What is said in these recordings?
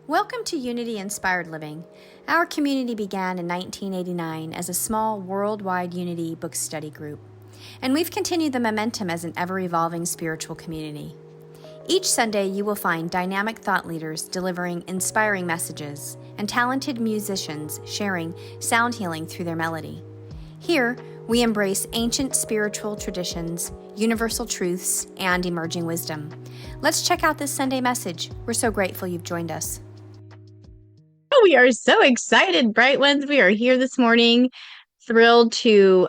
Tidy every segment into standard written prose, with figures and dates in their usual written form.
Welcome to Unity Inspired Living. Our community began in 1989 as a small worldwide Unity book study group, and we've continued the momentum as an ever-evolving spiritual community. Each Sunday, you will find dynamic thought leaders delivering inspiring messages and talented musicians sharing sound healing through their melody. Here, we embrace ancient spiritual traditions, universal truths, and emerging wisdom. Let's check out this Sunday message. We're so grateful you've joined us. We are so excited, bright ones. We are here this morning, thrilled to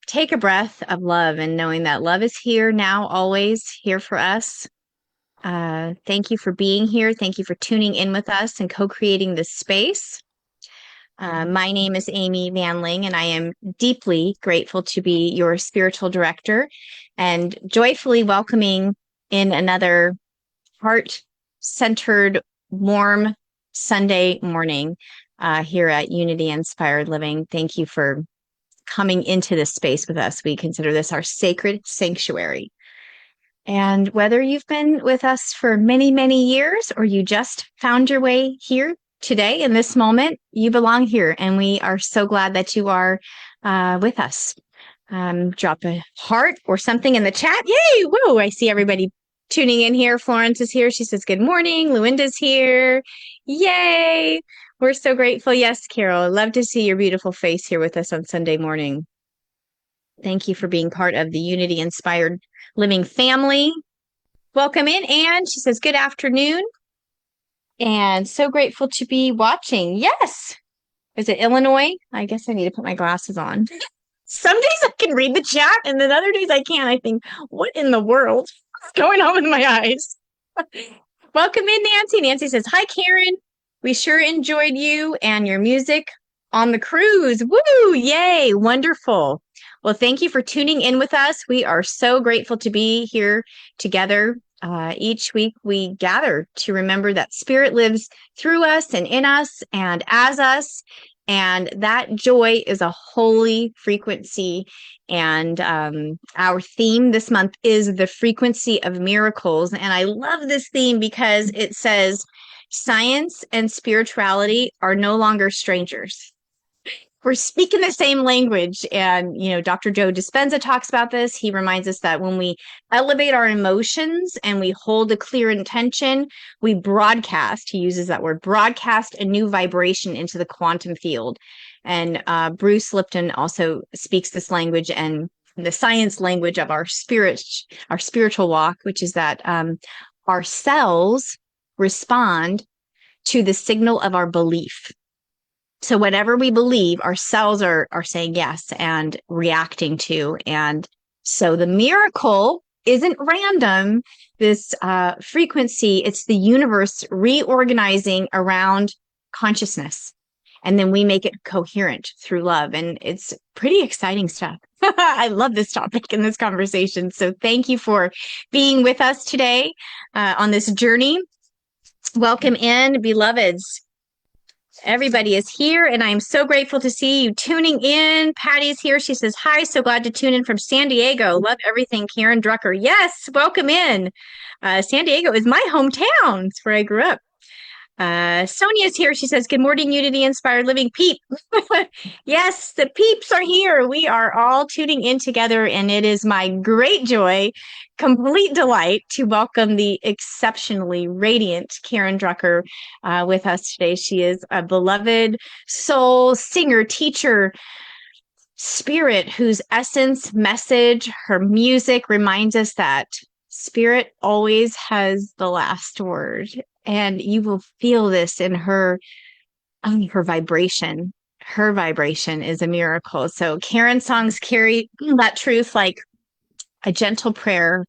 take a breath of love and knowing that love is here now, always here for us. Thank you for being here. Thank you for tuning in with us and co-creating this space. My name is Amy Van Ling, and I am deeply grateful to be your spiritual director and joyfully welcoming in another heart-centered, warm Sunday morning here at Unity Inspired Living. Thank you for coming into this space with us. We consider this our sacred sanctuary. And whether you've been with us for many, many years or you just found your way here today in this moment, you belong here. And we are so glad that you are with us. Drop a heart or something in the chat. Yay! Woo! I see everybody tuning in here. Florence is here. She says, good morning. Luinda's here. Yay. We're so grateful. Yes, Carol, I'd love to see your beautiful face here with us on Sunday morning. Thank you for being part of the Unity Inspired Living family. Welcome in, Anne. She says, good afternoon. And so grateful to be watching. Yes. Is it Illinois? I guess I need to put my glasses on. Some days I can read the chat and then other days I can't. I think, what in the world? What's going on with my eyes? Welcome in, Nancy. Nancy says, hi, Karen. We sure enjoyed you and your music on the cruise. Woo! Yay! Wonderful. Well, thank you for tuning in with us. We are so grateful to be here together. Each week we gather to remember that Spirit lives through us and in us and as us. And that joy is a holy frequency. And our theme this month is the frequency of miracles. And I love this theme because it says science and spirituality are no longer strangers. We're speaking the same language. And, Dr. Joe Dispenza talks about this. He reminds us that when we elevate our emotions and we hold a clear intention, we broadcast, he uses that word, broadcast a new vibration into the quantum field. And Bruce Lipton also speaks this language and the science language of our spiritual walk, which is that our cells respond to the signal of our belief. So whatever we believe, our cells are saying yes and reacting to. And so the miracle isn't random. This frequency, it's the universe reorganizing around consciousness. And then we make it coherent through love. And it's pretty exciting stuff. I love this topic and this conversation. So thank you for being with us today on this journey. Welcome in, beloveds. Everybody is here, and I'm so grateful to see you tuning in. Patty's here. She says, hi, so glad to tune in from San Diego. Love everything, Karen Drucker. Yes, welcome in. San Diego is my hometown. It's where I grew up. Sonia's here. She says, good morning, Unity Inspired Living Peep. Yes, the peeps are here. We are all tuning in together, and it is my great joy, complete delight to welcome the exceptionally radiant Karen Drucker with us today. She is a beloved soul singer, teacher, spirit whose essence, message, her music reminds us that spirit always has the last word. And you will feel this in her vibration. Her vibration is a miracle. So Karen's songs carry that truth like a gentle prayer.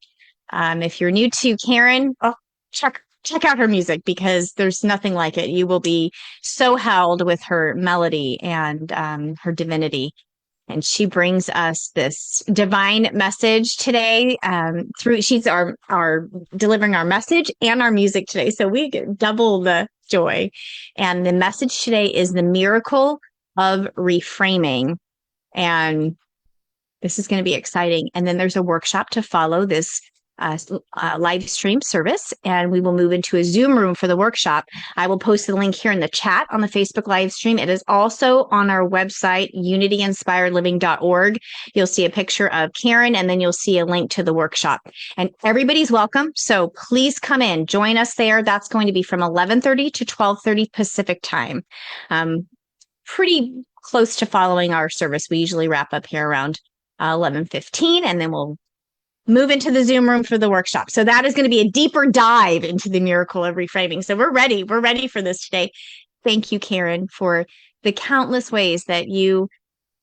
If you're new to Karen, check out her music because there's nothing like it. You will be so held with her melody and her divinity. And she brings us this divine message today. She's our delivering our message and our music today. So we get double the joy. And the message today is the miracle of reframing. And this is going to be exciting. And then there's a workshop to follow this live stream service, and we will move into a Zoom room for the workshop. I will post the link here in the chat on the Facebook live stream. It is also on our website, unityinspiredliving.org. You'll see a picture of Karen, and then you'll see a link to the workshop. And everybody's welcome, so please come in, join us there. That's going to be from 11:30 to 12:30 Pacific time. Pretty close to following our service. We usually wrap up here around 11:15, and then we'll move into the Zoom room for the workshop. So that is going to be a deeper dive into the miracle of reframing. So we're ready. We're ready for this today. Thank you, Karen, for the countless ways that you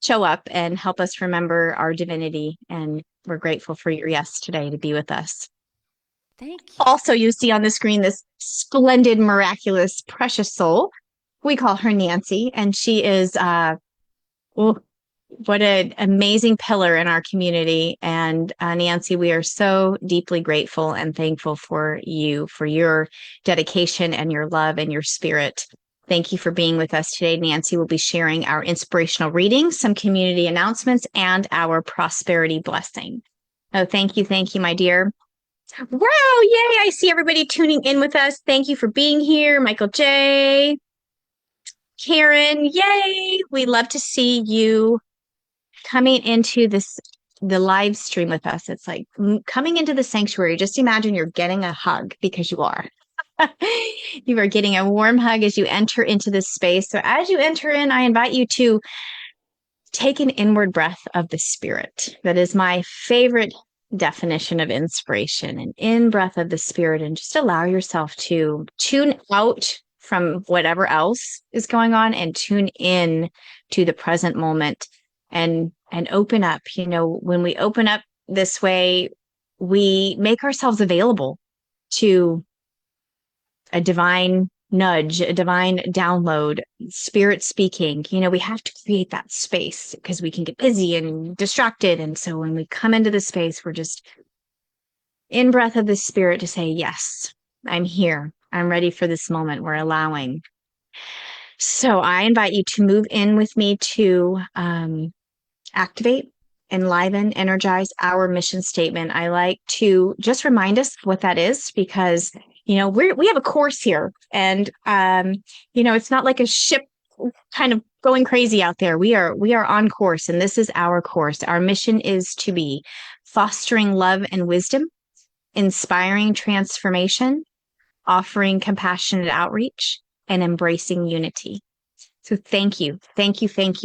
show up and help us remember our divinity. And we're grateful for your yes today to be with us. Thank you. Also, you see on the screen this splendid, miraculous, precious soul. We call her Nancy, and she is what an amazing pillar in our community. And Nancy, we are so deeply grateful and thankful for you, for your dedication and your love and your spirit. Thank you for being with us today. Nancy will be sharing our inspirational readings, some community announcements, and our prosperity blessing. Oh, thank you, my dear. Wow, yay, I see everybody tuning in with us. Thank you for being here. Michael J., Karen, yay. We love to see you coming into the live stream with us. It's like coming into the sanctuary. Just imagine you're getting a hug, because you are. You are getting a warm hug as you enter into this space. So as you enter in, I invite you to take an inward breath of the spirit. That is my favorite definition of inspiration, an in-breath of the spirit, and just allow yourself to tune out from whatever else is going on and tune in to the present moment and open up. You know, when we open up this way, we make ourselves available to a divine nudge, a divine download, spirit speaking. You know, we have to create that space because we can get busy and distracted. And so when we come into the space, we're just in breath of the spirit to say, yes, I'm here. I'm ready for this moment. We're allowing. So I invite you to move in with me to activate, enliven, energize our mission statement. I like to just remind us what that is, because, you know, we have a course here, and, you know, it's not like a ship kind of going crazy out there. We are on course, and this is our course. Our mission is to be fostering love and wisdom, inspiring transformation, offering compassionate outreach, and embracing unity. So thank you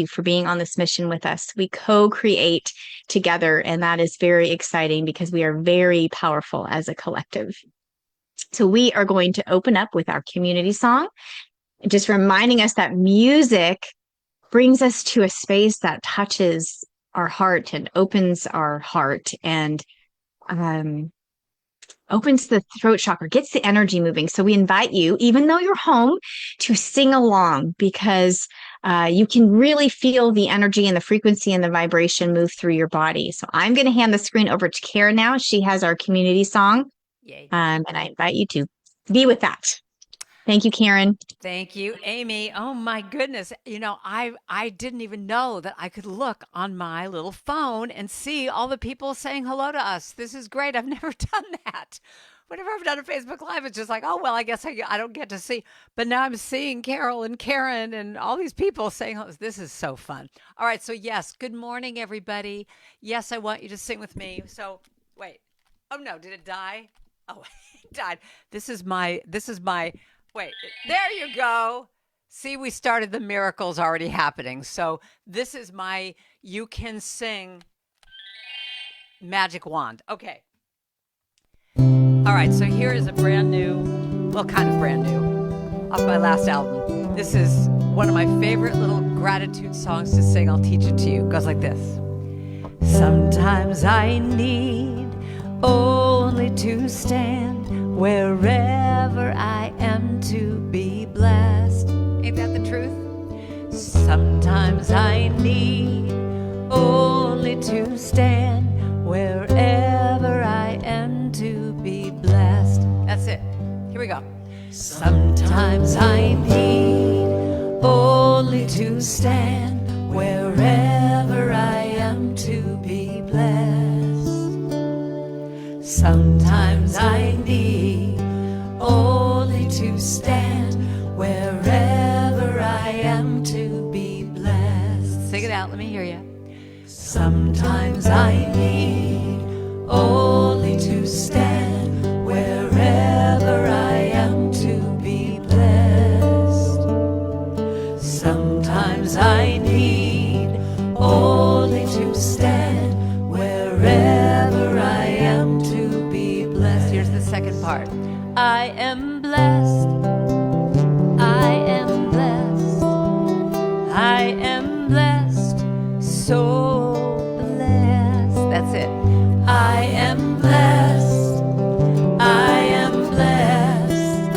for being on this mission with us. We co-create together, and that is very exciting because we are very powerful as a collective. So we are going to open up with our community song, just reminding us that music brings us to a space that touches our heart and opens our heart and opens the throat chakra, gets the energy moving. So we invite you, even though you're home, to sing along, because you can really feel the energy and the frequency and the vibration move through your body. So I'm going to hand the screen over to Karen now. She has our community song. Yay. And I invite you to be with that. Thank you, Karen. Thank you, Amy. Oh my goodness. You know, I didn't even know that I could look on my little phone and see all the people saying hello to us. This is great. I've never done that. Whenever I've done a Facebook Live, it's just like, oh, well, I guess I don't get to see. But now I'm seeing Carol and Karen and all these people saying, oh, this is so fun. All right. So yes, good morning, everybody. Yes, I want you to sing with me. So wait. Oh no, did it die? Oh, it died. This is my, wait, there you go. See, we started the miracles already happening. So this is my You Can Sing magic wand. Okay. All right, so here is a brand new, well, kind of brand new, off my last album. This is one of my favorite little gratitude songs to sing. I'll teach it to you. It goes like this. Sometimes I need only to stand wherever I am to be blessed. Ain't that the truth? Sometimes I need only to stand wherever I am to be blessed. That's it. Here we go. Sometimes I need only to stand wherever I am to be blessed. Sometimes I need only to stand wherever I am to be blessed. Sing it out, let me hear you. Sometimes I need only to stand wherever I am to be blessed. Sometimes I need only to stand wherever I am to be blessed. Here's the second part. I am blessed. I am blessed. I am blessed. So blessed. That's it. I am blessed. I am blessed.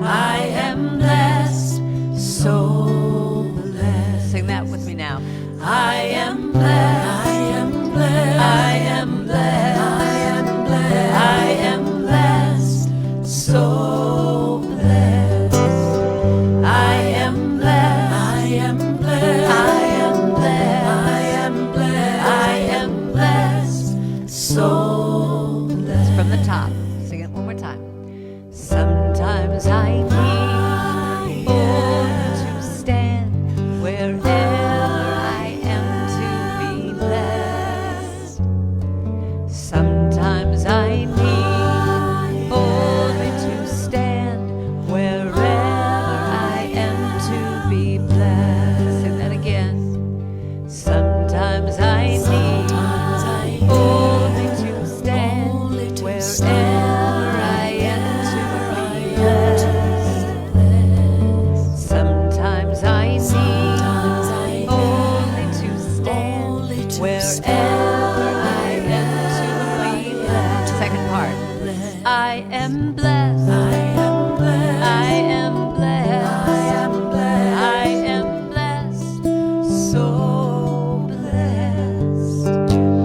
I am blessed. So blessed. Sing that with me now. I am blessed. I am blessed. I am blessed. I am blessed. I am blessed. So blessed. I am blessed. I am blessed. I am blessed. I am blessed. I am blessed. So blessed. From the top. Sing it one more time. Sometimes I need to stand wherever I am to be blessed. Sometimes I need only to stand wherever I am to be blessed. Say that again. Sometimes I need only to stand wherever I am to be blessed. Sometimes I need only to stand wherever I am to be blessed. Second part. I am blessed. I am blessed. I am blessed. I am blessed. I am blessed. So blessed.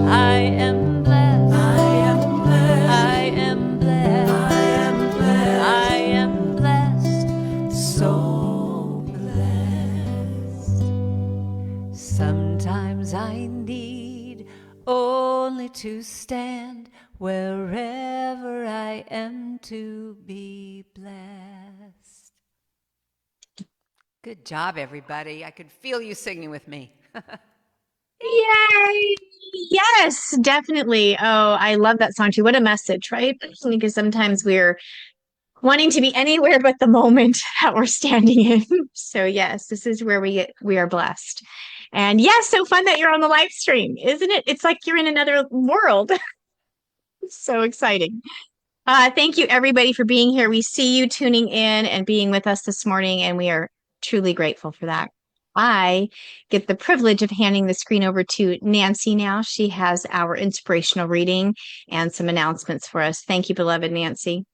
I am blessed. I am blessed. I am blessed. I am blessed. I am blessed. So blessed. Sometimes I need only to stand wherever I am to be blessed. Good job, everybody. I could feel you singing with me. Yay! Yes, definitely. Oh, I love that song too. What a message, right? Because sometimes we're wanting to be anywhere but the moment that we're standing in. So yes, this is where we are blessed. And yes, so fun that you're on the live stream, isn't it? It's like you're in another world. So exciting. Thank you everybody for being here. We see you tuning in and being with us this morning, and we are truly grateful for that. I get the privilege of handing the screen over to Nancy now. She has our inspirational reading and some announcements for us. Thank you, beloved Nancy.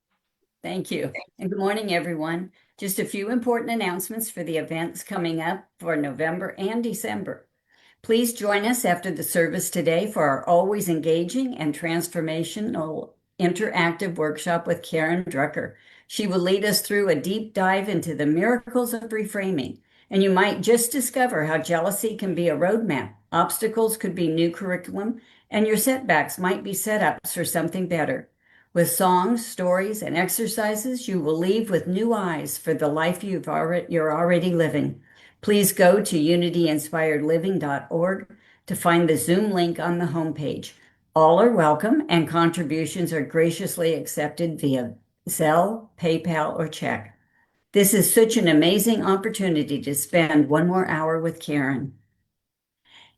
Thank you. And good morning, everyone. Just a few important announcements for the events coming up for November and December. Please join us after the service today for our always engaging and transformational interactive workshop with Karen Drucker. She will lead us through a deep dive into the miracles of reframing. And you might just discover how jealousy can be a roadmap, obstacles could be new curriculum, and your setbacks might be setups for something better. With songs, stories, and exercises, you will leave with new eyes for the life you're already living. Please go to unityinspiredliving.org to find the Zoom link on the homepage. All are welcome, and contributions are graciously accepted via Zelle, PayPal, or check. This is such an amazing opportunity to spend one more hour with Karen.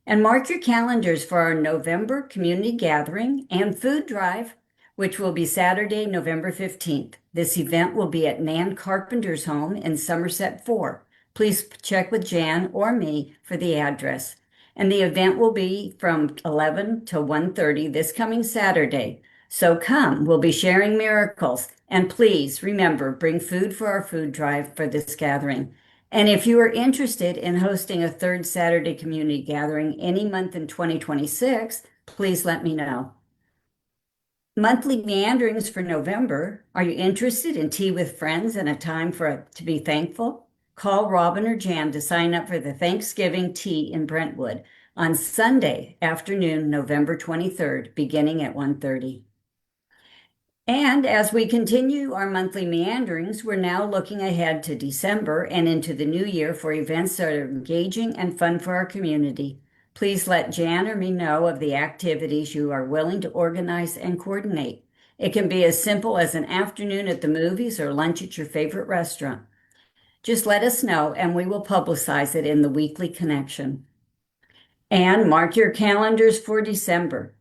And mark your calendars for our November community gathering and food drive, which will be Saturday, November 15th. This event will be at Nan Carpenter's home in Somerset 4. Please check with Jan or me for the address. And the event will be from 11 to 1:30 this coming Saturday. So come, we'll be sharing miracles. And please remember, bring food for our food drive for this gathering. And if you are interested in hosting a third Saturday community gathering any month in 2026, please let me know. Monthly meanderings for November. Are you interested in tea with friends and a time to be thankful? Call Robin or Jan to sign up for the Thanksgiving tea in Brentwood on Sunday afternoon, November 23rd, beginning at 1:30. And as we continue our monthly meanderings, we're now looking ahead to December and into the new year for events that are engaging and fun for our community. Please let Jan or me know of the activities you are willing to organize and coordinate. It can be as simple as an afternoon at the movies or lunch at your favorite restaurant. Just let us know and we will publicize it in the weekly connection. And mark your calendars for December.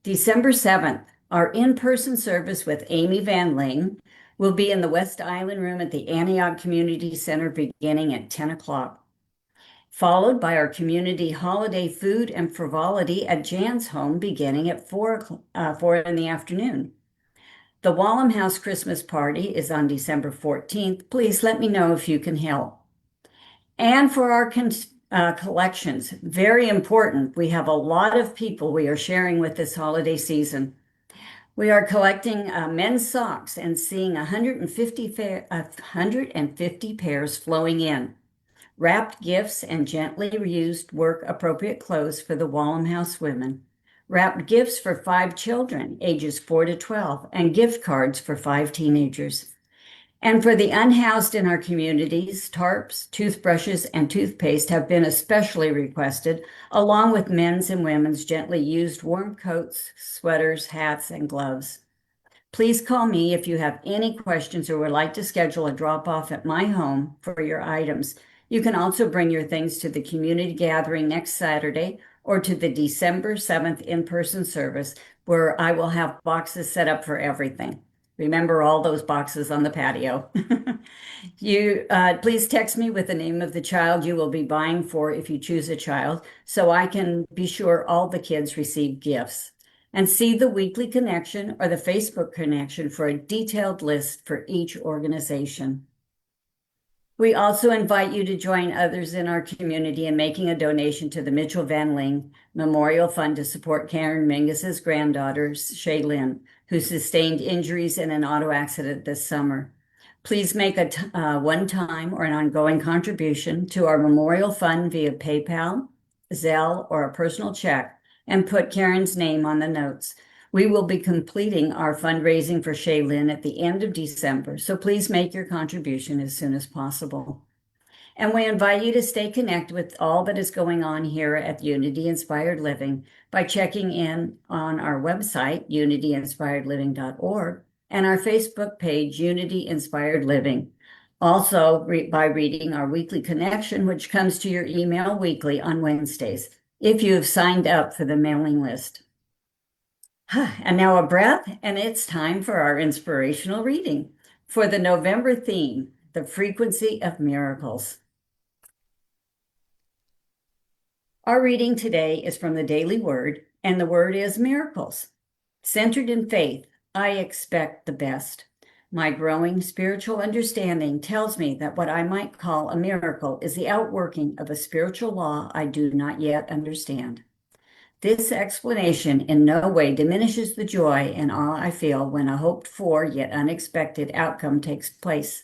December 7th, our in-person service with Amy Van Ling will be in the West Island Room at the Antioch Community Center beginning at 10 o'clock, followed by our community holiday food and frivolity at Jan's home beginning at 4 in the afternoon. The Wallem House Christmas party is on December 14th. Please let me know if you can help. And for our collections, very important, we have a lot of people we are sharing with this holiday season. We are collecting men's socks and seeing 150 pairs flowing in. Wrapped gifts and gently reused work-appropriate clothes for the Wallem House women. Wrapped gifts for 5 children, ages 4 to 12, and gift cards for 5 teenagers. And for the unhoused in our communities, tarps, toothbrushes, and toothpaste have been especially requested, along with men's and women's gently used warm coats, sweaters, hats, and gloves. Please call me if you have any questions or would like to schedule a drop-off at my home for your items. You can also bring your things to the community gathering next Saturday or to the December 7th in-person service, where I will have boxes set up for everything. Remember all those boxes on the patio. Please text me with the name of the child you will be buying for if you choose a child, so I can be sure all the kids receive gifts. And see the weekly connection or the Facebook connection for a detailed list for each organization. We also invite you to join others in our community in making a donation to the Mitchell Van Ling Memorial Fund to support Karen Mingus's granddaughter, Shaylin, who sustained injuries in an auto accident this summer. Please make a one-time or an ongoing contribution to our Memorial Fund via PayPal, Zelle, or a personal check, and put Karen's name on the notes. We will be completing our fundraising for Shaylin at the end of December, so please make your contribution as soon as possible. And we invite you to stay connected with all that is going on here at Unity Inspired Living by checking in on our website, unityinspiredliving.org, and our Facebook page, Unity Inspired Living. Also, by reading our weekly connection, which comes to your email weekly on Wednesdays, if you have signed up for the mailing list. And now a breath, and it's time for our inspirational reading for the November theme, the frequency of miracles. Our reading today is from the Daily Word, and the word is miracles. Centered in faith, I expect the best. My growing spiritual understanding tells me that what I might call a miracle is the outworking of a spiritual law I do not yet understand. This explanation in no way diminishes the joy and awe I feel when a hoped-for yet unexpected outcome takes place.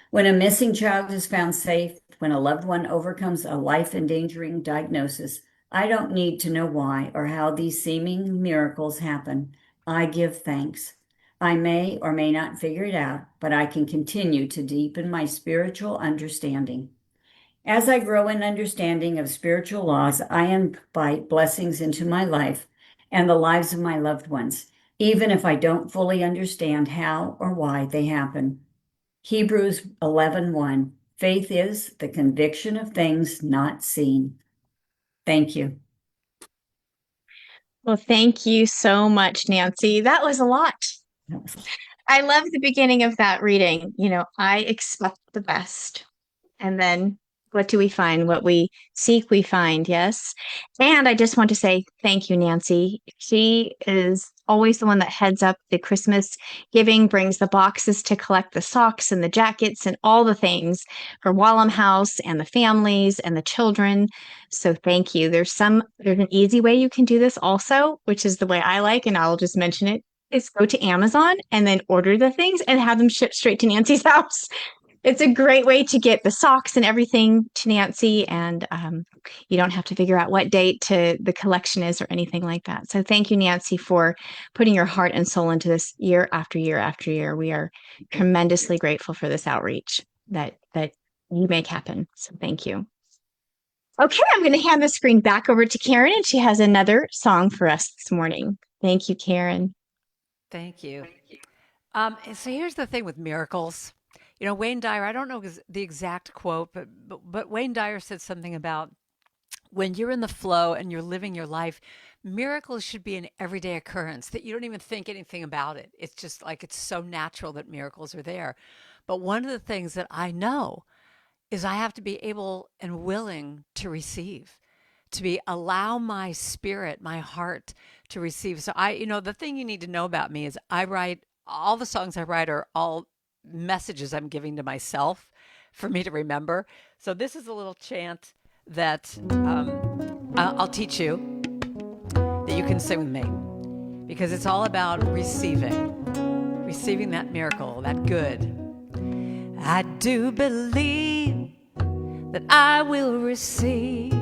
When a missing child is found safe, when a loved one overcomes a life-endangering diagnosis, I don't need to know why or how these seeming miracles happen. I give thanks. I may or may not figure it out, but I can continue to deepen my spiritual understanding. As I grow in understanding of spiritual laws, I invite blessings into my life and the lives of my loved ones, even if I don't fully understand how or why they happen. Hebrews 11:1, faith is the conviction of things not seen. Thank you. Well, thank you so much, Nancy. That was a lot. I love the beginning of that reading. I expect the best. And then what do we find? What we seek, we find. Yes. And I just want to say thank you, Nancy. She is always the one that heads up the Christmas giving, brings the boxes to collect the socks and the jackets and all the things for Wallem House and the families and the children. So thank you. There's an easy way you can do this also, which is the way I like, and I'll just mention it, is go to Amazon and then order the things and have them shipped straight to Nancy's house. It's a great way to get the socks and everything to Nancy, and you don't have to figure out what date the collection is or anything like that. So thank you, Nancy, for putting your heart and soul into this year after year after year. We are tremendously grateful for this outreach that you make happen. So thank you. Okay, I'm going to hand the screen back over to Karen, and she has another song for us this morning. Thank you, Karen. Thank you. So here's the thing with miracles. You know, Wayne Dyer, I don't know the exact quote, but Wayne Dyer said something about when you're in the flow and you're living your life, miracles should be an everyday occurrence that you don't even think anything about it. It's just like it's so natural that miracles are there. But one of the things that I know is I have to be able and willing to receive, to allow my spirit, my heart to receive. So the thing you need to know about me is I write all the songs I write are all messages I'm giving to myself for me to remember. So this is a little chant that I'll teach you that you can sing with me, because it's all about receiving that miracle, that good. I do believe that I will receive.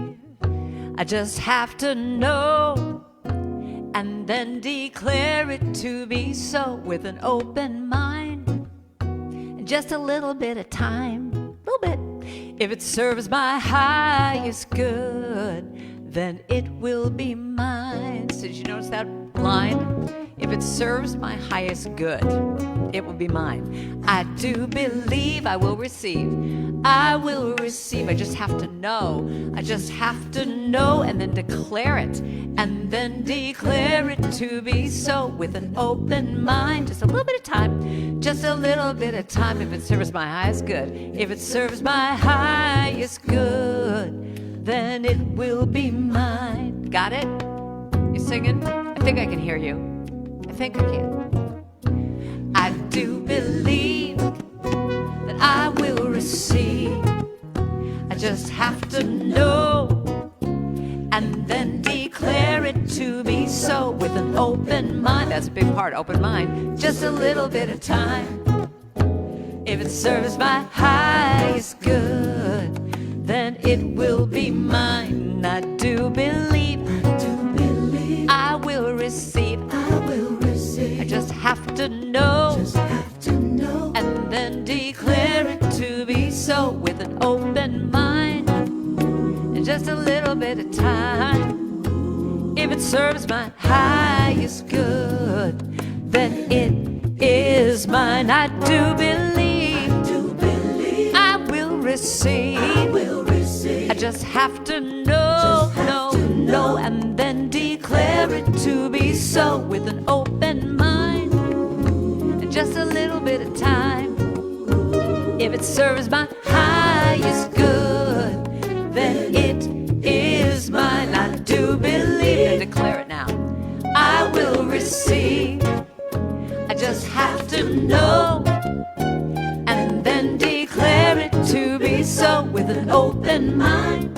I just have to know and then declare it to be so with an open mind and just a little bit of time, a little bit. If it serves my highest good, then it will be mine. So did you notice that line? If it serves my highest good, it will be mine. I do believe I will receive. I will receive. I just have to know. I just have to know and then declare it. And then declare it to be so with an open mind. Just a little bit of time. Just a little bit of time. If it serves my highest good. If it serves my highest good, then it will be mine. Got it? You singing? I think I can hear you. I think I can. I do believe that I will receive. I just have to know and then declare it to be so with an open mind. That's a big part, open mind. Just a little bit of time. If it serves my highest good, then it will be mine. I do believe I will receive. I just have to know, and then declare it to be so with an open mind and just a little bit of time. If it serves my highest good, then it is mine. I do believe I will receive. I just have to know, and then declare it to be so with an open mind and just a little bit of time. If it serves my highest good, then it is mine. I do believe, and declare it now. I will receive. I just have to know and then declare it to be so with an open mind.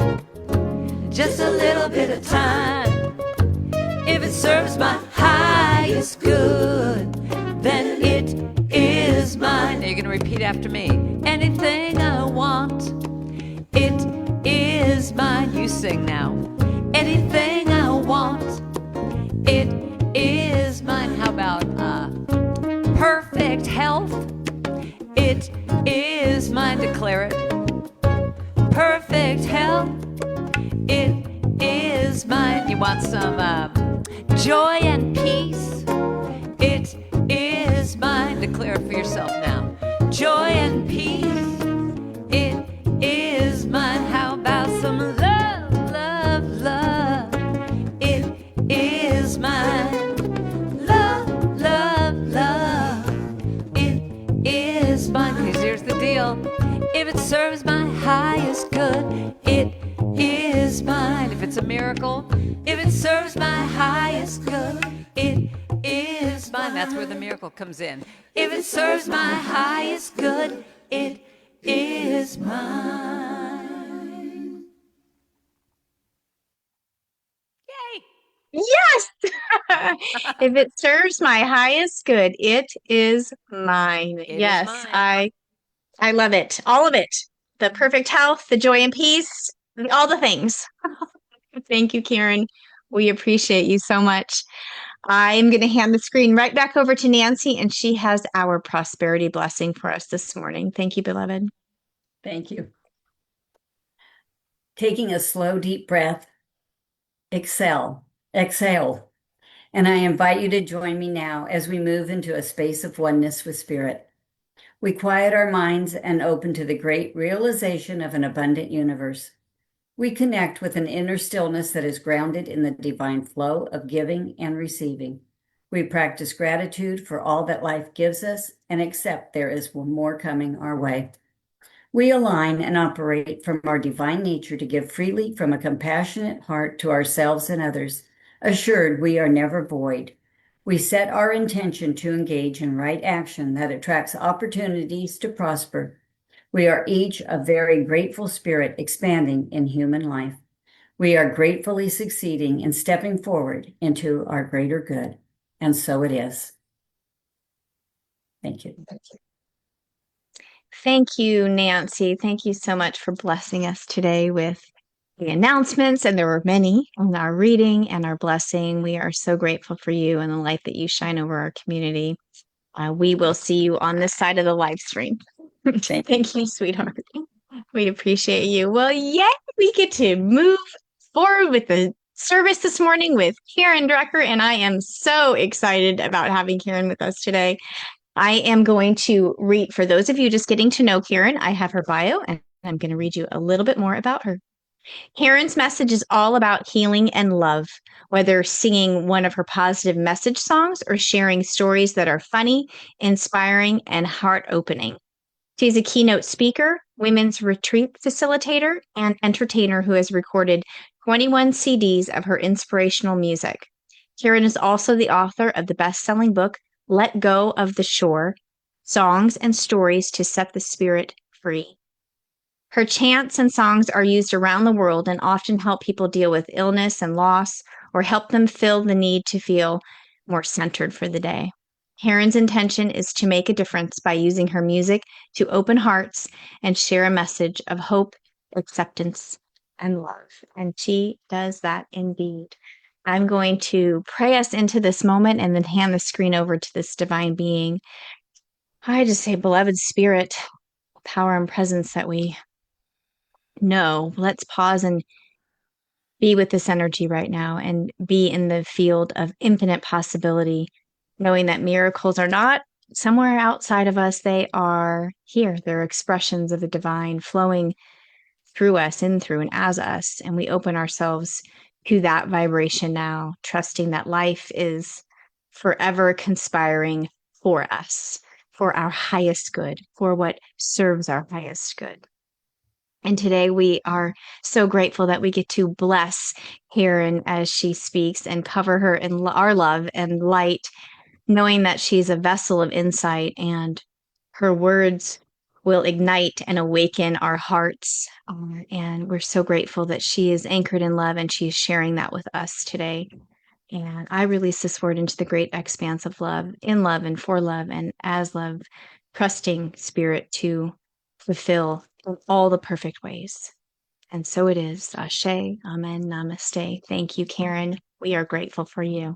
Just a little bit of time. If it serves my highest good, then it is mine. Now you're going to repeat after me. Anything I want, it is mine. You sing now. Anything I want, it is mine. How about perfect health? It is mine. Declare it. Perfect health. It is mine. You want some joy and peace? It is mine. Declare it for yourself now. Joy and peace. It is mine. How about some love? It is mine. Love. It is mine. 'Cause here's the deal. If it serves my highest good, it is mine. If it's a miracle, if it serves my highest good, it is mine. That's where the miracle comes in. If it serves my highest good, it is mine. Yay! Yes! If it serves my highest good, it is mine. It yes, is mine. I love it. All of it. The perfect health, the joy and peace, all the things. Thank you, Karen. We appreciate you so much. I'm going to hand the screen right back over to Nancy, and she has our prosperity blessing for us this morning. Thank you, beloved. Thank you. Taking a slow, deep breath, exhale. And I invite you to join me now as we move into a space of oneness with Spirit. We quiet our minds and open to the great realization of an abundant universe. We connect with an inner stillness that is grounded in the divine flow of giving and receiving. We practice gratitude for all that life gives us and accept there is more coming our way. We align and operate from our divine nature to give freely from a compassionate heart to ourselves and others, assured we are never void. We set our intention to engage in right action that attracts opportunities to prosper. We are each a very grateful spirit expanding in human life. We are gratefully succeeding and stepping forward into our greater good. And so it is. Thank you. Thank you, Nancy. Thank you so much for blessing us today with the announcements. And there were many in our reading and our blessing. We are so grateful for you and the light that you shine over our community. We will see you on this side of the live stream. Thank you, sweetheart. We appreciate you. Well, yay, we get to move forward with the service this morning with Karen Drucker, and I am so excited about having Karen with us today. I am going to read, for those of you just getting to know Karen, I have her bio, and I'm going to read you a little bit more about her. Karen's message is all about healing and love, whether singing one of her positive message songs or sharing stories that are funny, inspiring, and heart-opening. She's a keynote speaker, women's retreat facilitator, and entertainer who has recorded 21 CDs of her inspirational music. Karen is also the author of the best-selling book, Let Go of the Shore, Songs and Stories to Set the Spirit Free. Her chants and songs are used around the world and often help people deal with illness and loss or help them feel the need to feel more centered for the day. Karen's intention is to make a difference by using her music to open hearts and share a message of hope, acceptance, and love. And she does that indeed. I'm going to pray us into this moment and then hand the screen over to this divine being. I just say, beloved spirit, power and presence that we know. Let's pause and be with this energy right now and be in the field of infinite possibility, knowing that miracles are not somewhere outside of us. They are here. They're expressions of the divine flowing through us, in, through, and as us. And we open ourselves to that vibration now, trusting that life is forever conspiring for us, for our highest good, for what serves our highest good. And today we are so grateful that we get to bless Karen as she speaks and cover her in our love and light, knowing that she's a vessel of insight and her words will ignite and awaken our hearts. And we're so grateful that she is anchored in love and she's sharing that with us today. And I release this word into the great expanse of love, in love and for love and as love, trusting spirit to fulfill in all the perfect ways. And so it is. Ashe, amen, namaste. Thank you, Karen. We are grateful for you.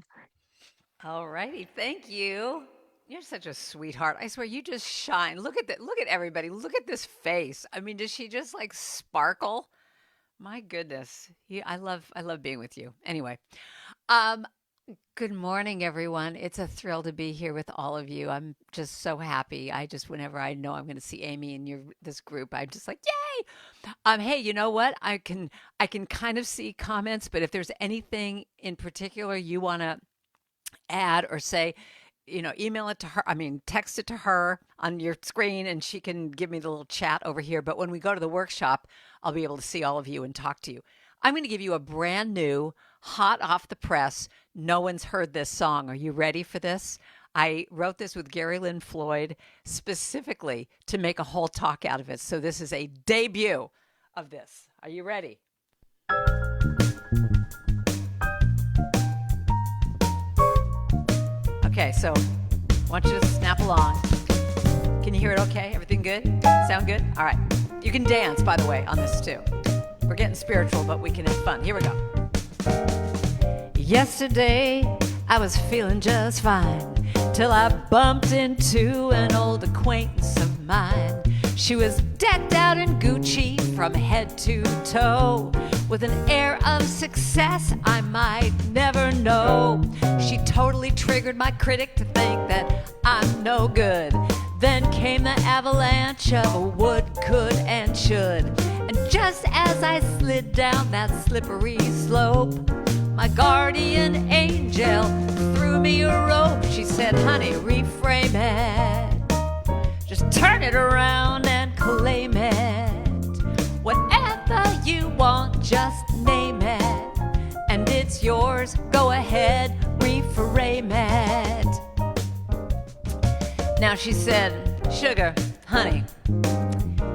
All righty. Thank you. You're such a sweetheart. I swear you just shine. Look at that. Look at everybody. Look at this face. I mean, does she just like sparkle? My goodness. I love being with you. Anyway, good morning, everyone. It's a thrill to be here with all of you. I'm just so happy. Whenever I know I'm going to see Amy in this group, I'm just like, yay! Hey, you know what? I can kind of see comments, but if there's anything in particular you want to add or say, email it to her. Text it to her on your screen and she can give me the little chat over here. But when we go to the workshop, I'll be able to see all of you and talk to you. I'm going to give you a brand new, hot off the press, no one's heard this song. Are you ready for this? I wrote this with Gary Lynn Floyd specifically to make a whole talk out of it. So this is a debut of this. Are you ready? Okay, so I want you to snap along. Can you hear it okay? Everything good? Sound good? All right. You can dance, by the way, on this too. We're getting spiritual, but we can have fun. Here we go. Yesterday, I was feeling just fine till I bumped into an old acquaintance of mine. She was decked out in Gucci from head to toe, with an air of success I might never know. She totally triggered my critic to think that I'm no good. Then came the avalanche of would, could, and should. And just as I slid down that slippery slope, my guardian angel threw me a rope. She said, honey, reframe it. Just turn it around and claim it. Whatever you want, just name it. And it's yours, go ahead, reframe it. Now she said, sugar, honey,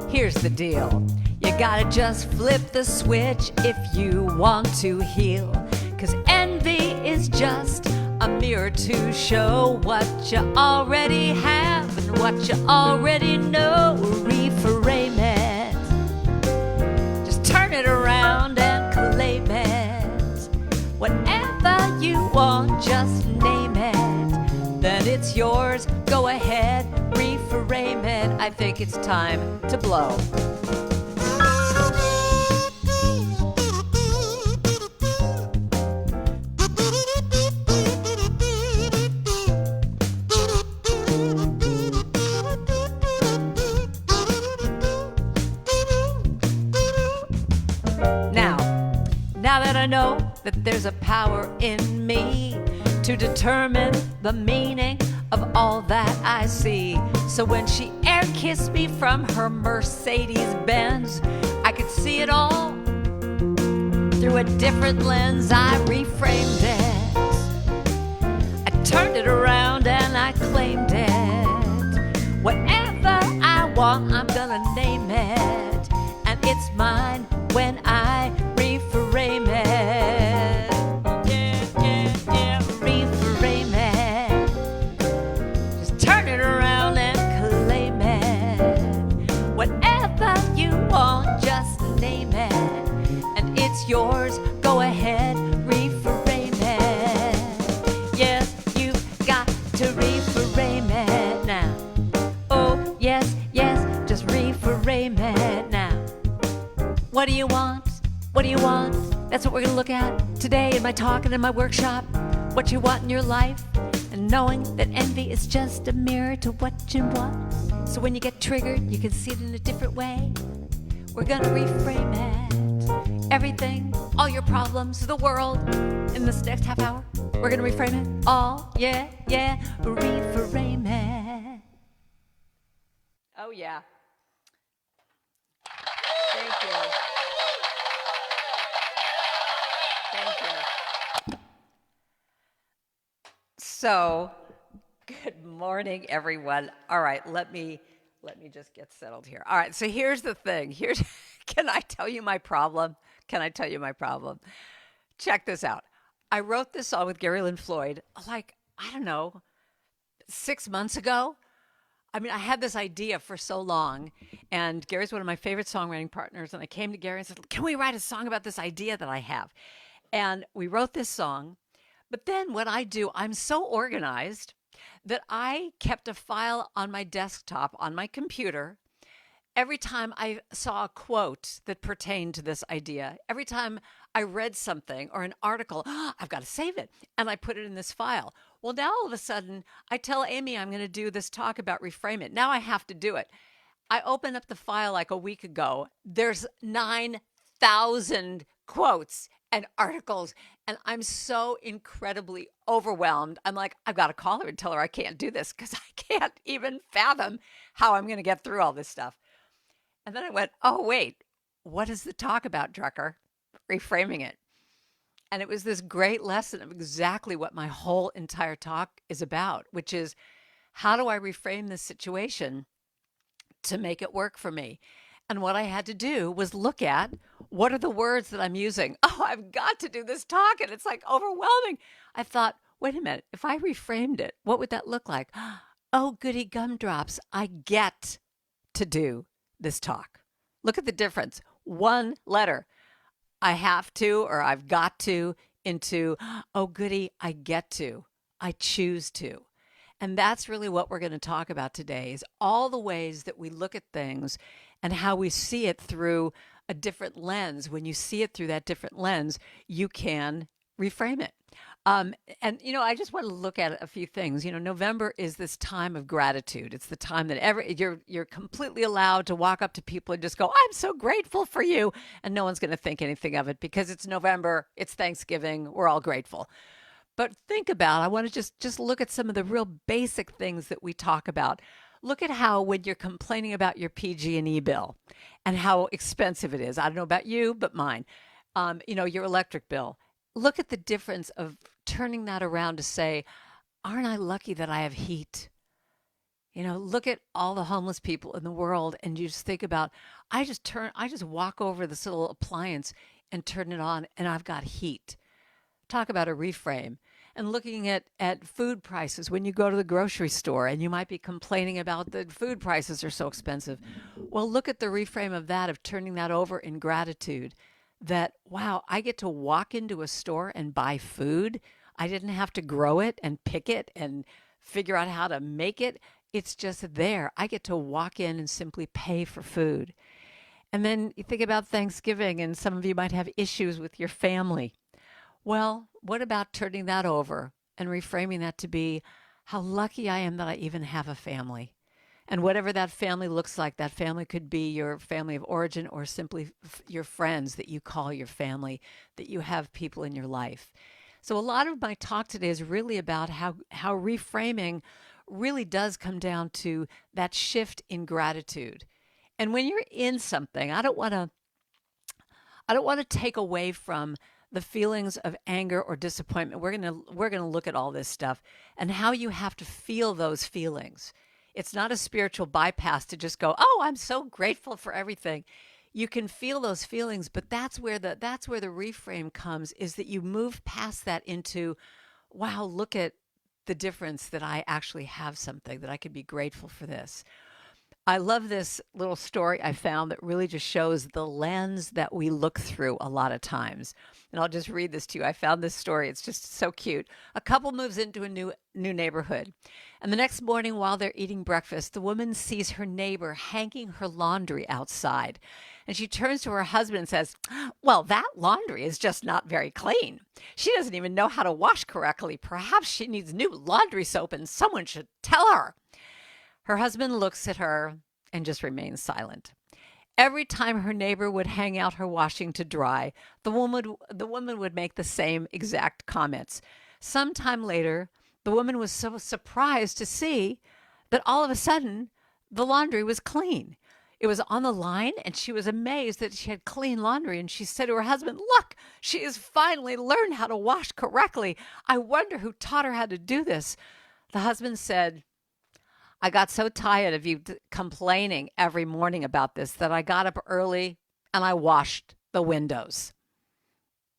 here's the deal. You gotta just flip the switch if you want to heal. 'Cause envy is just a mirror to show what you already have and what you already know. Reframe it. Just turn it around and claim it. Whatever you want, just name it. Then it's yours, go ahead, reframe it. I think it's time to blow. Now that I know that there's a power in me to determine the meaning of all that I see. So when she air kissed me from her Mercedes Benz, I could see it all through a different lens. I reframed it. I turned it around and I claimed it. Whatever I want, I'm gonna name it. And it's mine when I reframe it. Yeah, reframe it. Just turn it around and claim it. Whatever you want, just name it. And it's yours, go ahead, reframe it. Yes, you've got to reframe it now. Oh, yes, just reframe it now. What do you want? What do you want? That's what we're going to look at today in my talk and in my workshop. What you want in your life, and knowing that envy is just a mirror to what you want. So when you get triggered, you can see it in a different way. We're going to reframe it. Everything, all your problems, the world, in this next half hour, we're going to reframe it. All, yeah, reframe it. Oh, yeah. Thank you. Thank you. So, good morning, everyone. All right, let me just get settled here. All right, so here's the thing. Can I tell you my problem? Check this out. I wrote this song with Gary Lynn Floyd, like, I don't know, 6 months ago. I mean, I had this idea for so long, and Gary's one of my favorite songwriting partners, and I came to Gary and said, can we write a song about this idea that I have? And we wrote this song, but then what I do, I'm so organized that I kept a file on my desktop, on my computer, every time I saw a quote that pertained to this idea. Every time I read something or an article, I've got to save it, and I put it in this file. Well, now all of a sudden, I tell Amy I'm going to do this talk about Reframe It. Now I have to do it. I opened up the file like a week ago. There's 9,000 quotes and articles, and I'm so incredibly overwhelmed. I'm like, I've got to call her and tell her I can't do this because I can't even fathom how I'm going to get through all this stuff. And then I went, oh, wait, what is the talk about, Drucker? Reframing it. And it was this great lesson of exactly what my whole entire talk is about, which is how do I reframe this situation to make it work for me? And what I had to do was look at what are the words that I'm using. Oh, I've got to do this talk, and it's like overwhelming. I thought, wait a minute, if I reframed it, what would that look like? oh, goody gumdrops, I get to do this talk. Look at the difference. One letter, I have to or I've got to, into, oh, goody, I get to, I choose to. And that's really what we're going to talk about today, is all the ways that we look at things and how we see it through a different lens. When you see it through that different lens, you can reframe it. And I just want to look at a few things. November is this time of gratitude. It's the time that you're completely allowed to walk up to people and just go, "I'm so grateful for you," and no one's going to think anything of it because it's November, it's Thanksgiving, we're all grateful. But think about, I want to just look at some of the real basic things that we talk about. Look at how when you're complaining about your PG&E bill and how expensive it is. I don't know about you, but mine. Your electric bill. Look at the difference of turning that around to say, aren't I lucky that I have heat? Look at all the homeless people in the world and you just think about, I just walk over this little appliance and turn it on and I've got heat. Talk about a reframe. And looking at food prices when you go to the grocery store and you might be complaining about the food prices are so expensive. Well, look at the reframe of that, of turning that over in gratitude. That, wow, I get to walk into a store and buy food. I didn't have to grow it and pick it and figure out how to make it. It's just there. I get to walk in and simply pay for food. And then you think about Thanksgiving, and some of you might have issues with your family. Well, what about turning that over and reframing that to be how lucky I am that I even have a family? And whatever that family looks like, that family could be your family of origin or simply your friends that you call your family, that you have people in your life. So a lot of my talk today is really about how reframing really does come down to that shift in gratitude. And when you're in something, I don't want to take away from the feelings of anger or disappointment. We're going to look at all this stuff and how you have to feel those feelings. It's not a spiritual bypass to just go, "Oh, I'm so grateful for everything." You can feel those feelings, but that's where the reframe comes, is that you move past that into, "Wow, look at the difference that I actually have something, that I can be grateful for this." I love this little story I found that really just shows the lens that we look through a lot of times. And I'll just read this to you. I found this story. It's just so cute. A couple moves into a new neighborhood. And the next morning while they're eating breakfast, the woman sees her neighbor hanging her laundry outside. And she turns to her husband and says, "Well, that laundry is just not very clean. She doesn't even know how to wash correctly. Perhaps she needs new laundry soap and someone should tell her." Her husband looks at her and just remains silent. Every time her neighbor would hang out her washing to dry, the woman would make the same exact comments. Sometime later, the woman was so surprised to see that all of a sudden the laundry was clean. It was on the line, and she was amazed that she had clean laundry. And she said to her husband, "Look, she has finally learned how to wash correctly. I wonder who taught her how to do this." The husband said, "I got so tired of you complaining every morning about this that I got up early and I washed the windows."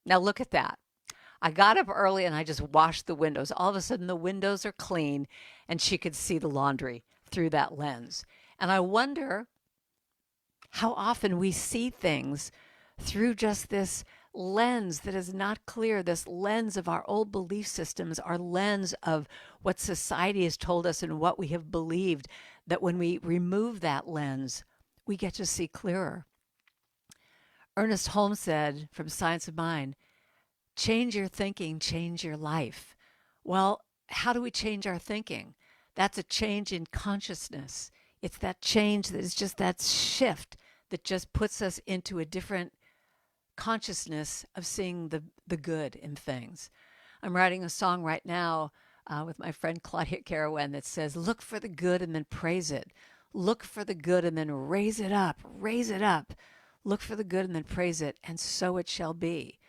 Now look at that. I got up early and I just washed the windows. All of a sudden the windows are clean and she could see the laundry through that lens. And I wonder how often we see things through just this lens that is not clear, this lens of our old belief systems, our lens of what society has told us and what we have believed, that when we remove that lens, we get to see clearer. Ernest Holmes said from Science of Mind, "Change your thinking, change your life." Well, how do we change our thinking? That's a change in consciousness. It's that change that is just that shift that just puts us into a different consciousness of seeing the good in things. I'm writing a song right now with my friend Claudia Carawan that says, "Look for the good and then praise it. Look for the good and then raise it up, raise it up. Look for the good and then praise it, and so it shall be."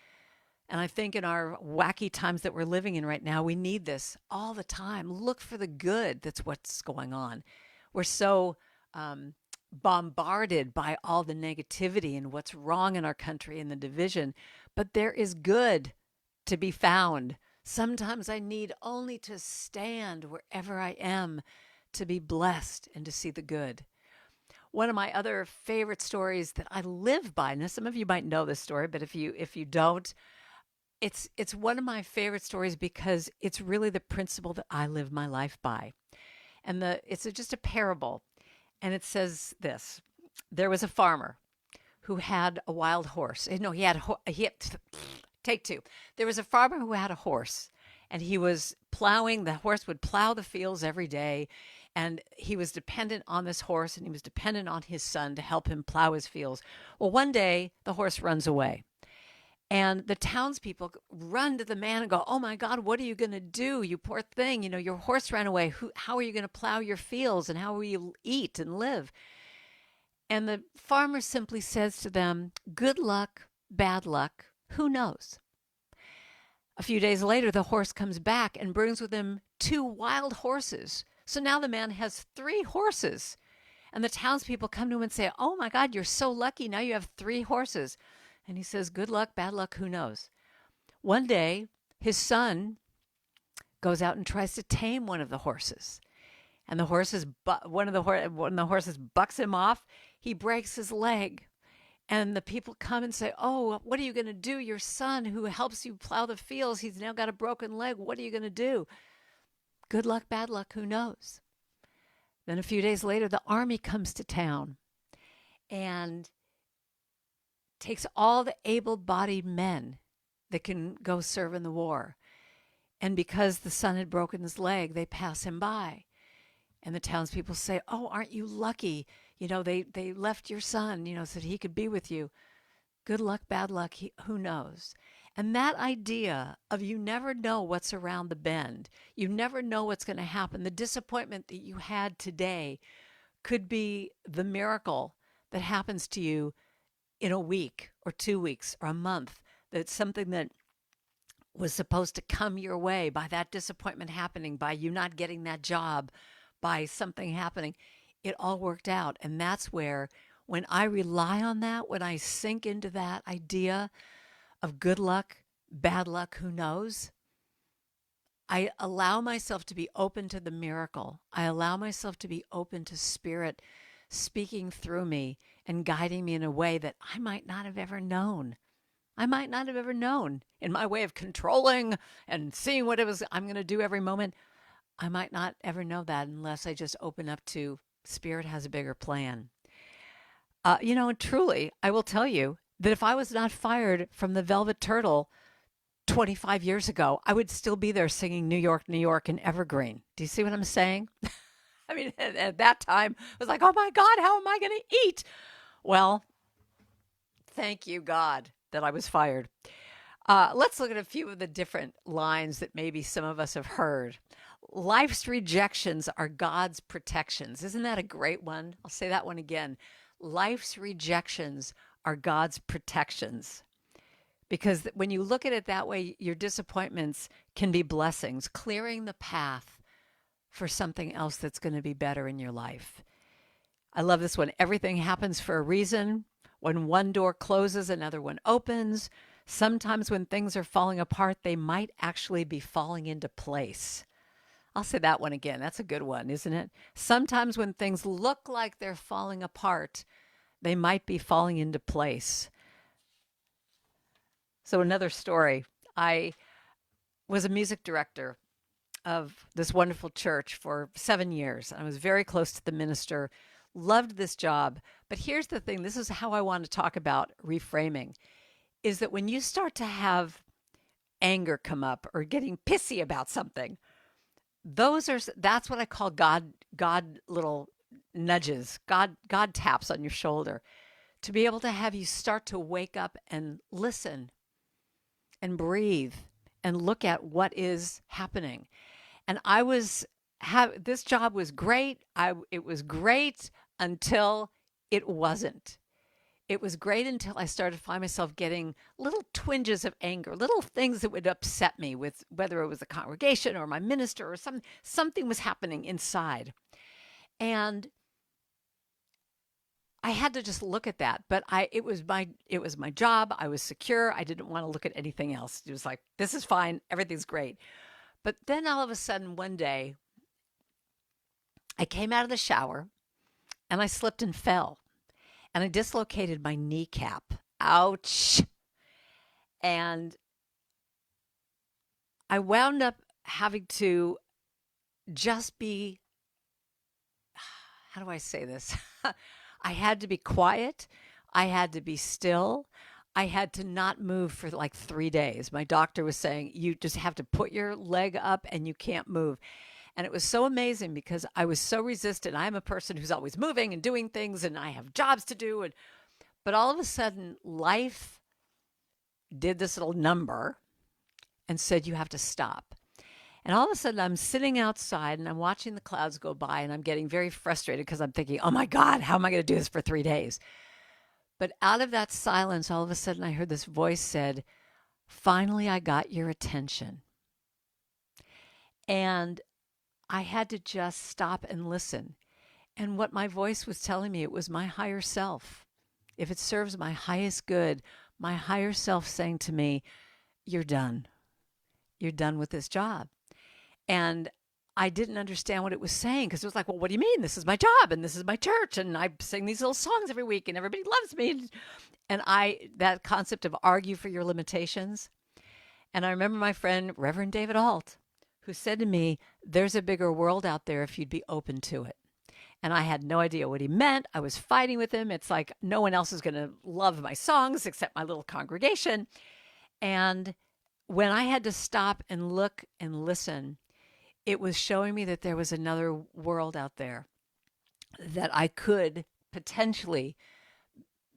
And I think in our wacky times that we're living in right now, we need this all the time. Look for the good. That's what's going on. We're so bombarded by all the negativity and what's wrong in our country and the division, but there is good to be found. Sometimes I need only to stand wherever I am to be blessed and to see the good. One of my other favorite stories that I live by, now some of you might know this story, but if you don't, it's one of my favorite stories because it's really the principle that I live my life by. And it's just a parable, and it says this: there was a farmer who had a wild horse. No, take two. There was a farmer who had a horse, and he was plowing. The horse would plow the fields every day, and he was dependent on this horse, and he was dependent on his son to help him plow his fields. Well, one day the horse runs away. And the townspeople run to the man and go, "Oh my God, what are you going to do? You poor thing. Your horse ran away. How are you going to plow your fields, and how will you eat and live?" And the farmer simply says to them, "Good luck, bad luck, who knows?" A few days later, the horse comes back and brings with him 2 wild horses. So now the man has 3 horses. And the townspeople come to him and say, "Oh my God, you're so lucky. Now you have 3 horses." And he says, "Good luck, bad luck, who knows?" One day, his son goes out and tries to tame one of the horses. And one of the horses bucks him off. He breaks his leg. And the people come and say, "Oh, what are you going to do? Your son who helps you plow the fields, he's now got a broken leg. What are you going to do?" Good luck, bad luck, who knows? Then a few days later, the army comes to town and takes all the able-bodied men that can go serve in the war. And because the son had broken his leg, they pass him by. And the townspeople say, "Oh, aren't you lucky? They left your son, so that he could be with you." Good luck, bad luck, who knows? And that idea of you never know what's around the bend. You never know what's going to happen. The disappointment that you had today could be the miracle that happens to you in a week or 2 weeks or a month. That's something that was supposed to come your way by that disappointment happening, by you not getting that job, by something happening. It all worked out. And that's where, when I rely on that, when I sink into that idea of good luck, bad luck, who knows, I allow myself to be open to the miracle. I allow myself to be open to Spirit speaking through me and guiding me in a way that I might not have ever known. I might not have ever known in my way of controlling and seeing what it was I'm going to do every moment. I might not ever know that unless I just open up to Spirit has a bigger plan. Truly, I will tell you that if I was not fired from the Velvet Turtle 25 years ago, I would still be there singing New York, New York in Evergreen. Do you see what I'm saying? I mean, at that time, I was like, "Oh my God, how am I going to eat?" Well, thank you, God, that I was fired. Let's look at a few of the different lines that maybe some of us have heard. Life's rejections are God's protections. Isn't that a great one? I'll say that one again. Life's rejections are God's protections. Because when you look at it that way, your disappointments can be blessings, clearing the path for something else that's going to be better in your life. I love this one. Everything happens for a reason. When one door closes, another one opens. Sometimes when things are falling apart, they might actually be falling into place. I'll say that one again. That's a good one, isn't it? Sometimes when things look like they're falling apart, they might be falling into place. So another story. I was a music director of this wonderful church for 7 years. I was very close to the minister, loved this job. But here's the thing. This is how I want to talk about reframing, is that when you start to have anger come up or getting pissy about something, that's what I call God little nudges, God taps on your shoulder to be able to have you start to wake up and listen and breathe and look at what is happening. And this job was great. It was great until it wasn't. It was great until I started to find myself getting little twinges of anger, little things that would upset me, with whether it was the congregation or my minister or something was happening inside. And I had to just look at that. But it was my job. I was secure. I didn't want to look at anything else. It was like, this is fine. Everything's great. But then all of a sudden one day, I came out of the shower and I slipped and fell and I dislocated my kneecap. Ouch. And I wound up having to just be, how do I say this? I had to be quiet. I had to be still. I had to not move for like 3 days. My doctor was saying, you just have to put your leg up and you can't move. And it was so amazing because I was so resistant. I'm a person who's always moving and doing things and I have jobs to do. But all of a sudden, life did this little number and said, you have to stop. And all of a sudden, I'm sitting outside and I'm watching the clouds go by and I'm getting very frustrated because I'm thinking, oh my God, how am I going to do this for 3 days? But out of that silence, all of a sudden, I heard this voice said, finally, I got your attention. And I had to just stop and listen. And what my voice was telling me, it was my higher self. If it serves my highest good, my higher self saying to me, you're done. You're done with this job. And I didn't understand what it was saying because it was like, well, what do you mean? This is my job and this is my church and I sing these little songs every week and everybody loves me. And that concept of argue for your limitations. And I remember my friend, Reverend David Alt, who said to me, there's a bigger world out there if you'd be open to it. And I had no idea what he meant. I was fighting with him. It's like no one else is going to love my songs except my little congregation. And when I had to stop and look and listen, it was showing me that there was another world out there, that I could potentially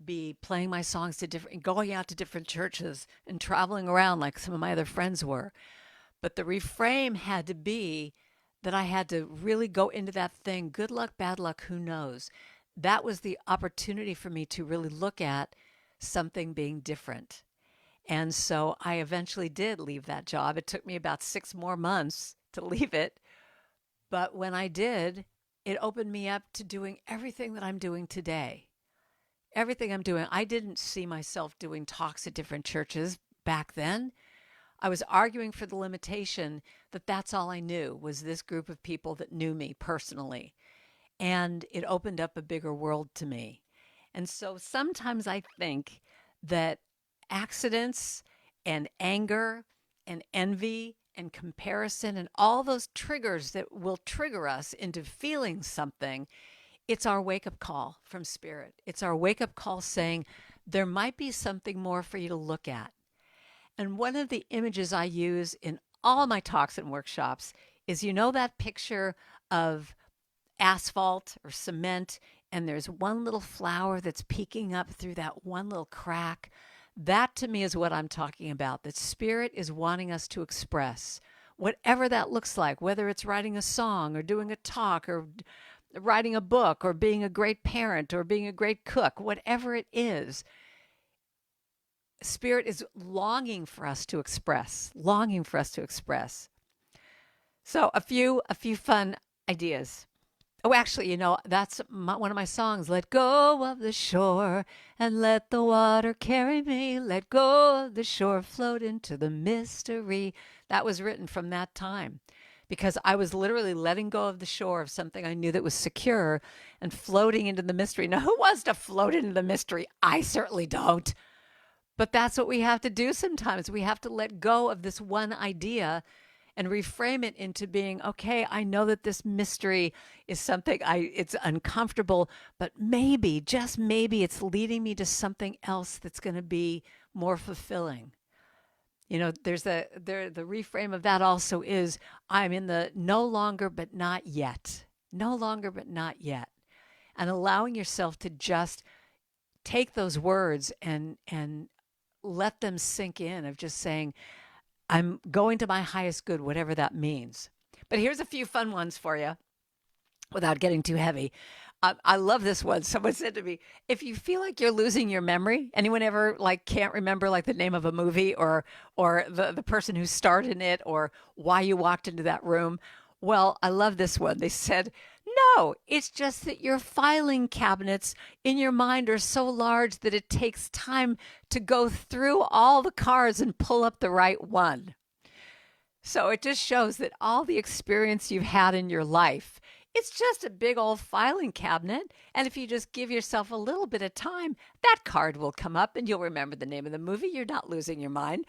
be playing my songs to different, going out to different churches and traveling around like some of my other friends were. But the reframe had to be that I had to really go into that thing. Good luck, bad luck, who knows? That was the opportunity for me to really look at something being different. And so I eventually did leave that job. It took me about 6 more months to leave it. But when I did, it opened me up to doing everything that I'm doing today. Everything I'm doing. I didn't see myself doing talks at different churches back then. I was arguing for the limitation that that's all I knew was this group of people that knew me personally. And it opened up a bigger world to me. And so sometimes I think that accidents and anger and envy and comparison and all those triggers that will trigger us into feeling something, it's our wake-up call from Spirit. It's our wake-up call saying there might be something more for you to look at. And one of the images I use in all my talks and workshops is, you know, that picture of asphalt or cement, and there's one little flower that's peeking up through that one little crack. That to me is what I'm talking about, that Spirit is wanting us to express, whatever that looks like, whether it's writing a song or doing a talk or writing a book or being a great parent or being a great cook, whatever it is. Spirit is longing for us to express, longing for us to express. So a few fun ideas. Oh, actually, you know, that's one of my songs. Let go of the shore and let the water carry me. Let go of the shore, float into the mystery. That was written from that time because I was literally letting go of the shore of something I knew that was secure and floating into the mystery. Now, who wants to float into the mystery? I certainly don't. But that's what we have to do sometimes. We have to let go of this one idea and reframe it into being, okay, I know that this mystery is something it's uncomfortable, but maybe, just maybe it's leading me to something else that's going to be more fulfilling. You know, there's the reframe of that also is I'm in the no longer but not yet. No longer but not yet. And allowing yourself to just take those words and let them sink in, of just saying, I'm going to my highest good, whatever that means. But here's a few fun ones for you without getting too heavy. I love this one. Someone said to me, if you feel like you're losing your memory, anyone ever like can't remember like the name of a movie or the person who starred in it or why you walked into that room? Well, I love this one. They said, no, it's just that your filing cabinets in your mind are so large that it takes time to go through all the cards and pull up the right one. So it just shows that all the experience you've had in your life, It's just a big old filing cabinet. And if you just give yourself a little bit of time, that card will come up and you'll remember the name of the movie. You're not losing your mind.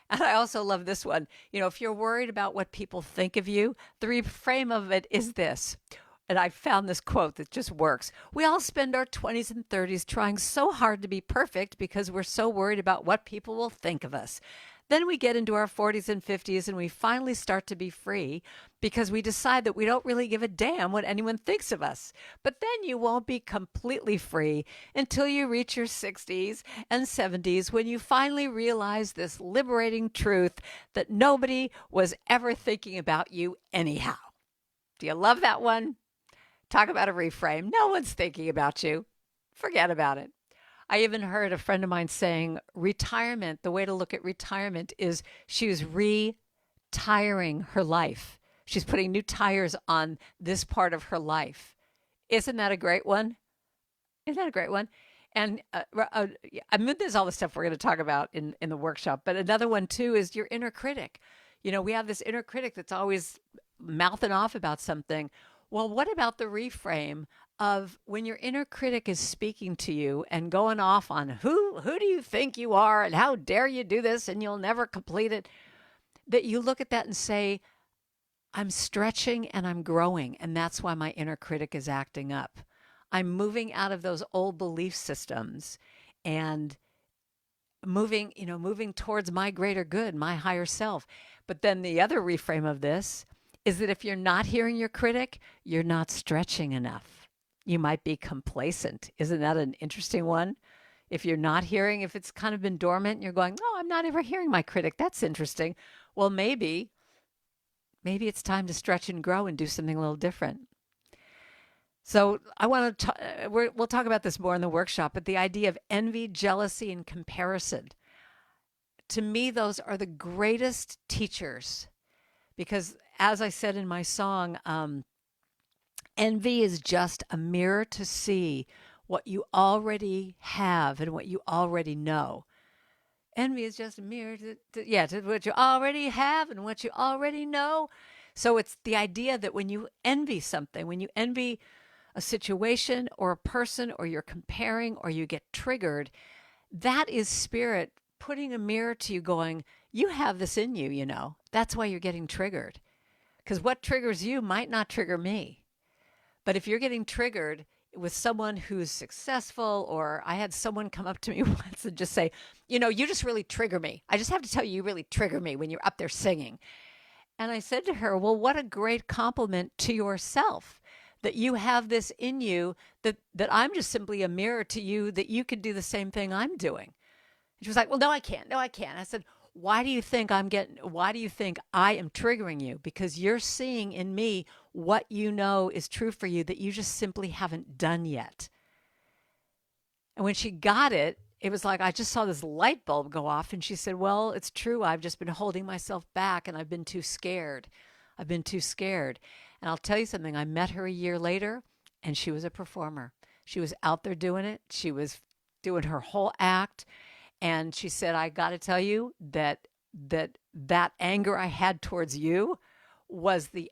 And I also love this one. If you're worried about what people think of you, the reframe of it is this. And I found this quote that just works. We all spend our 20s and 30s trying so hard to be perfect because we're so worried about what people will think of us. Then we get into our 40s and 50s and we finally start to be free because we decide that we don't really give a damn what anyone thinks of us. But then you won't be completely free until you reach your 60s and 70s when you finally realize this liberating truth that nobody was ever thinking about you anyhow. Do you love that one? Talk about a reframe. No one's thinking about you. Forget about it. I even heard a friend of mine saying retirement, the way to look at retirement is she was retiring her life. She's putting new tires on this part of her life. Isn't that a great one? Isn't that a great one? And I mean, there's all the stuff we're going to talk about in the workshop. But another one, too, is your inner critic. We have this inner critic that's always mouthing off about something. Well, what about the reframe of when your inner critic is speaking to you and going off on who do you think you are and how dare you do this and you'll never complete it, that you look at that and say, I'm stretching and I'm growing, and that's why my inner critic is acting up. I'm moving out of those old belief systems and moving towards my greater good, my higher self. But then the other reframe of this is that if you're not hearing your critic, you're not stretching enough. You might be complacent. Isn't that an interesting one? If you're not hearing, if it's kind of been dormant, you're going, oh, I'm not ever hearing my critic. That's interesting. Well, maybe it's time to stretch and grow and do something a little different. So I want to, we'll talk about this more in the workshop, but the idea of envy, jealousy, and comparison. To me, those are the greatest teachers because as I said in my song, envy is just a mirror to see what you already have and what you already know. Envy is just a mirror to what you already have and what you already know. So it's the idea that when you envy something, when you envy a situation or a person or you're comparing or you get triggered, that is spirit putting a mirror to you going, you have this in you, That's why you're getting triggered. Because what triggers you might not trigger me. But if you're getting triggered with someone who's successful, or I had someone come up to me once and just say, you just really trigger me. I just have to tell you, you really trigger me when you're up there singing. And I said to her, well, what a great compliment to yourself that you have this in you, that I'm just simply a mirror to you, that you could do the same thing I'm doing. And she was like, well, no, I can't. No, I can't. I said, why do you think I am triggering you? Because you're seeing in me what you know is true for you that you just simply haven't done yet. And when she got it, it was like I just saw this light bulb go off, and she said, well, it's true. I've just been holding myself back and I've been too scared. And I'll tell you something. I met her a year later and she was a performer. She was out there doing it. She was doing her whole act. And she said, I got to tell you that anger I had towards you was the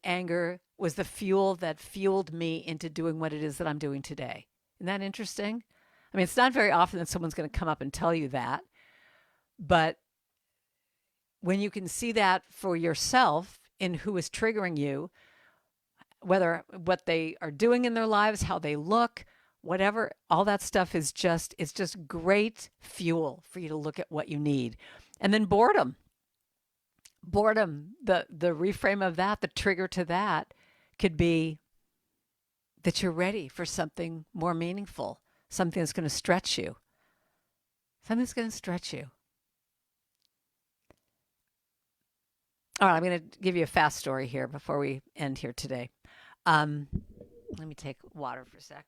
fuel that fueled me into doing what it is that I'm doing today. Isn't that interesting? I mean, it's not very often that someone's going to come up and tell you that. But when you can see that for yourself in who is triggering you, whether what they are doing in their lives, how they look, whatever, all that stuff is just great fuel for you to look at what you need. And then boredom, the reframe of that, the trigger to that could be that you're ready for something more meaningful, something that's going to stretch you. All right, I'm going to give you a fast story here before we end here today. Let me take water for a sec.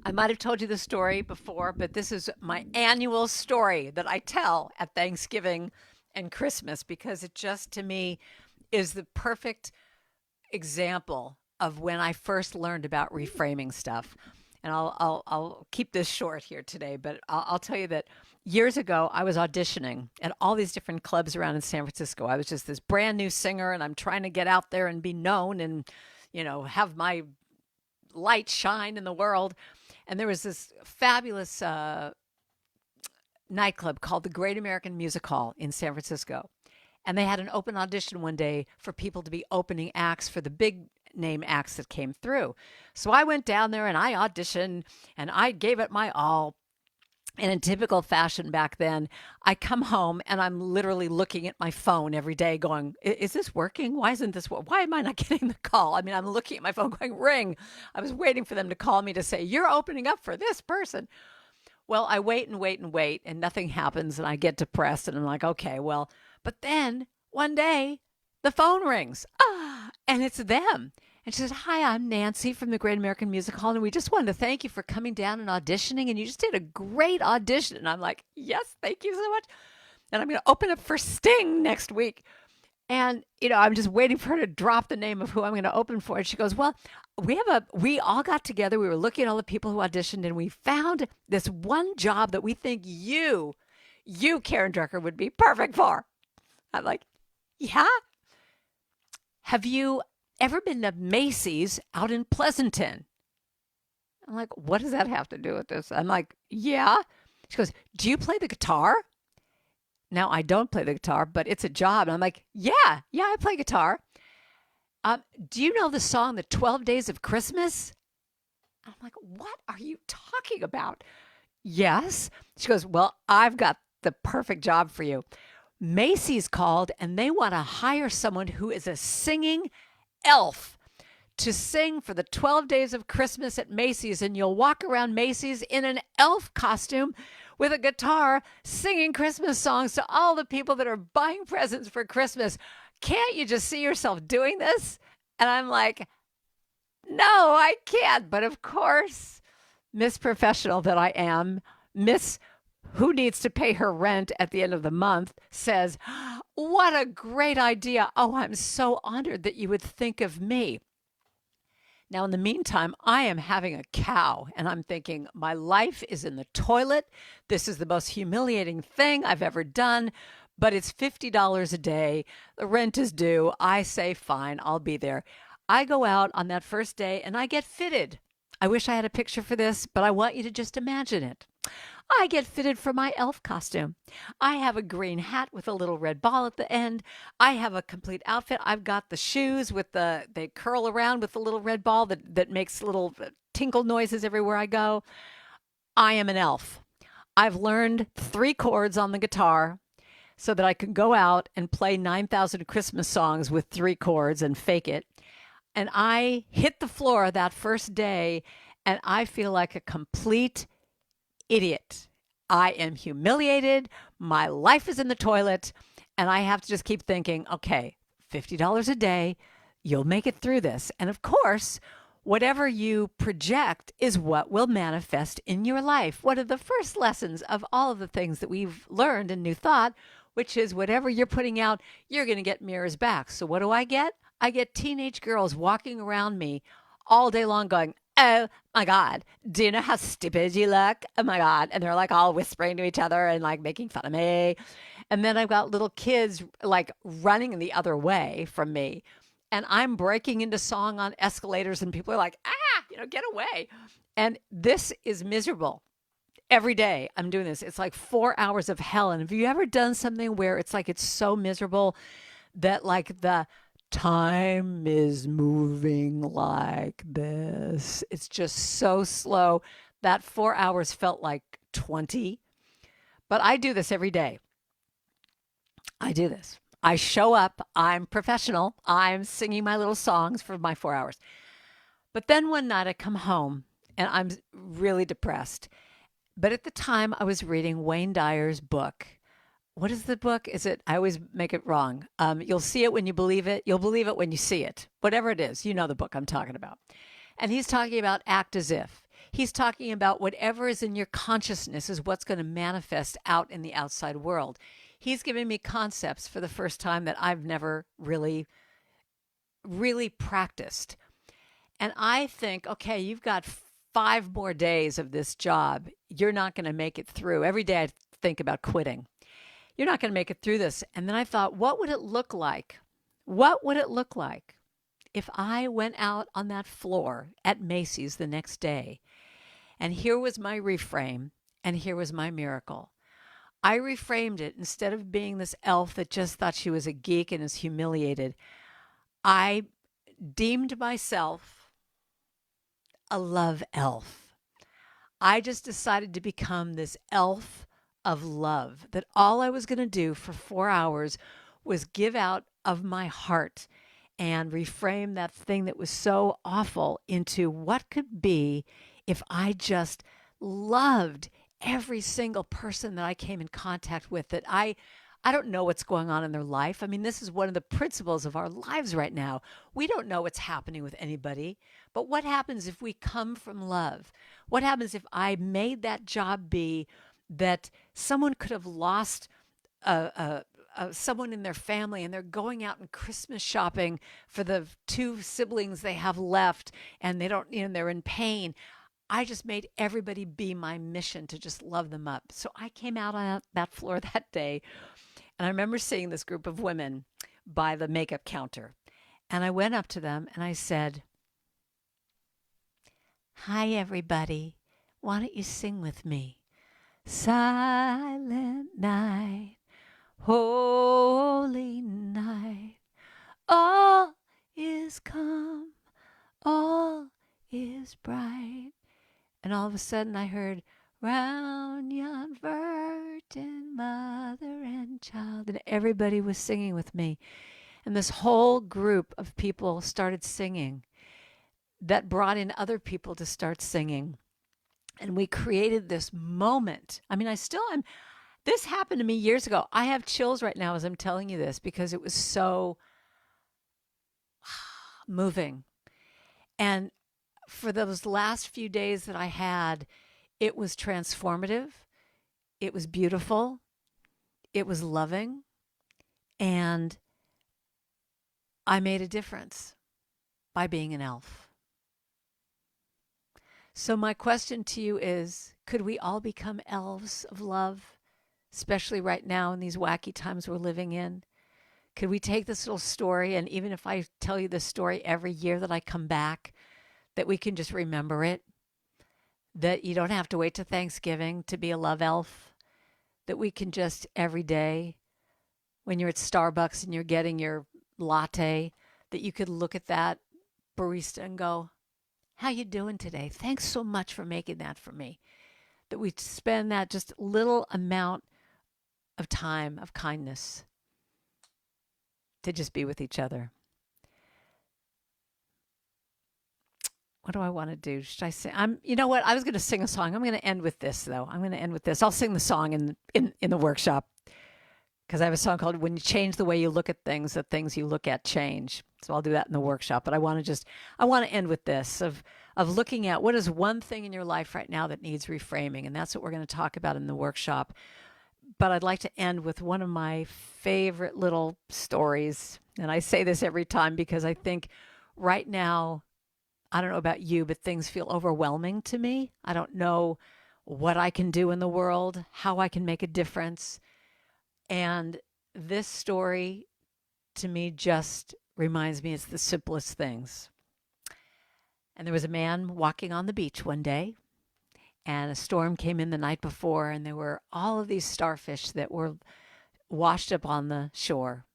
I might have told you this story before, but this is my annual story that I tell at Thanksgiving and Christmas because it just, to me, is the perfect example of when I first learned about reframing stuff. And I'll keep this short here today, but I'll tell you that years ago I was auditioning at all these different clubs around in San Francisco. I was just this brand new singer, and I'm trying to get out there and be known and, have my light shine in the world. And there was this fabulous nightclub called the Great American Music Hall in San Francisco. And they had an open audition one day for people to be opening acts for the big name acts that came through. So I went down there and I auditioned and I gave it my all. And in typical fashion back then, I come home and I'm literally looking at my phone every day going, is this working? Why isn't this? Why am I not getting the call? I mean, I'm looking at my phone going, ring. I was waiting for them to call me to say, you're opening up for this person. Well, I wait and wait and wait and nothing happens. And I get depressed and I'm like, okay, well, but then one day the phone rings. And it's them. And she says, hi, I'm Nancy from the Great American Music Hall, and we just wanted to thank you for coming down and auditioning, and you just did a great audition. And I'm like, yes, thank you so much. And I'm going to open up for Sting next week. And, I'm just waiting for her to drop the name of who I'm going to open for. And she goes, well, we all got together. We were looking at all the people who auditioned, and we found this one job that we think you, Karen Drucker, would be perfect for. I'm like, yeah. Have you ever been to Macy's out in Pleasanton? I'm like, what does that have to do with this? I'm like, yeah. She goes, do you play the guitar? Now, I don't play the guitar, but it's a job. And I'm like, yeah, I play guitar. Do you know the song, The 12 Days of Christmas? I'm like, what are you talking about? Yes. She goes, well, I've got the perfect job for you. Macy's called and they want to hire someone who is a singing elf to sing for the 12 days of Christmas at Macy's. And you'll walk around Macy's in an elf costume with a guitar singing Christmas songs to all the people that are buying presents for Christmas. Can't you just see yourself doing this? And I'm like, no, I can't. But of course, Miss Professional that I am, Miss who needs to pay her rent at the end of the month, says, what a great idea. Oh, I'm so honored that you would think of me. Now, in the meantime, I am having a cow and I'm thinking, my life is in the toilet. This is the most humiliating thing I've ever done, but it's $50 a day. The rent is due. I say, fine, I'll be there. I go out on that first day and I get fitted. I wish I had a picture for this, but I want you to just imagine it. I get fitted for my elf costume. I have a green hat with a little red ball at the end. I have a complete outfit. I've got the shoes with they curl around with the little red ball that makes little tinkle noises everywhere I go. I am an elf. I've learned 3 chords on the guitar so that I can go out and play 9,000 Christmas songs with 3 chords and fake it. And I hit the floor that first day and I feel like a complete idiot. I am humiliated. My life is in the toilet. And I have to just keep thinking, okay, $50 a day, you'll make it through this. And of course, whatever you project is what will manifest in your life. One of the first lessons of all of the things that we've learned in New Thought, which is whatever you're putting out, you're going to get mirrors back. So what do I get? I get teenage girls walking around me all day long going, oh my God, do you know how stupid you look? Oh my God. And they're like all whispering to each other and like making fun of me. And then I've got little kids like running the other way from me. And I'm breaking into song on escalators and people are like, get away. And this is miserable. Every day I'm doing this. It's like 4 hours of hell. And have you ever done something where it's like it's so miserable that like the time is moving like this? It's just so slow. That 4 hours felt like 20. But I do this every day. I do this. I show up. I'm professional. I'm singing my little songs for my 4 hours. But then one night I come home and I'm really depressed. But at the time I was reading Wayne Dyer's book. What is the book? I always make it wrong. You'll see it when you believe it. You'll believe it when you see it. Whatever it is, you know the book I'm talking about. And he's talking about act as if. He's talking about whatever is in your consciousness is what's going to manifest out in the outside world. He's giving me concepts for the first time that I've never really practiced. And I think, okay, you've got 5 more days of this job, you're not going to make it through. Every day I think about quitting. You're not going to make it through this. And then I thought, what would it look like? What would it look like if I went out on that floor at Macy's the next day? And here was my reframe, and here was my miracle. I reframed it. Instead of being this elf that just thought she was a geek and is humiliated, I deemed myself a love elf. I just decided to become this elf of love, that all I was going to do for 4 hours was give out of my heart and reframe that thing that was so awful into what could be if I just loved every single person that I came in contact with. That I don't know what's going on in their life. I mean, this is one of the principles of our lives right now. We don't know what's happening with anybody. But what happens if we come from love? What happens if I made that job be that someone could have lost someone in their family and they're going out and Christmas shopping for the 2 siblings they have left, and they don't, they're in pain. I just made everybody be my mission to just love them up. So I came out on that floor that day, and I remember seeing this group of women by the makeup counter. And I went up to them and I said, "Hi, everybody. Why don't you sing with me? Silent night, holy night, all is calm, all is bright." And all of a sudden I heard, "Round yon virgin mother and child." And everybody was singing with me. And this whole group of people started singing. That brought in other people to start singing. And we created this moment. I mean, this happened to me years ago. I have chills right now as I'm telling you this because it was so moving. And for those last few days that I had, it was transformative. It was beautiful. It was loving. And I made a difference by being an elf. So my question to you is, could we all become elves of love, especially right now in these wacky times we're living in? Could we take this little story, and even if I tell you this story every year that I come back, that we can just remember it? That you don't have to wait to Thanksgiving to be a love elf? That we can just every day, when you're at Starbucks and you're getting your latte, that you could look at that barista and go, "How you doing today? Thanks so much for making that for me." That we spend that just little amount of time of kindness to just be with each other. What do I want to do? Should I sing? You know what? I was going to sing a song. I'm going to end with this, though. I'm going to end with this. I'll sing the song in the workshop, because I have a song called "When You Change the Way You Look at Things, the Things You Look At Change." So I'll do that in the workshop. But I want to end with this of looking at what is one thing in your life right now that needs reframing. And that's what we're going to talk about in the workshop. But I'd like to end with one of my favorite little stories. And I say this every time because I think right now, I don't know about you, but things feel overwhelming to me. I don't know what I can do in the world, how I can make a difference. And this story to me just reminds me it's the simplest things. And there was a man walking on the beach one day, and a storm came in the night before, and there were all of these starfish that were washed up on the shore.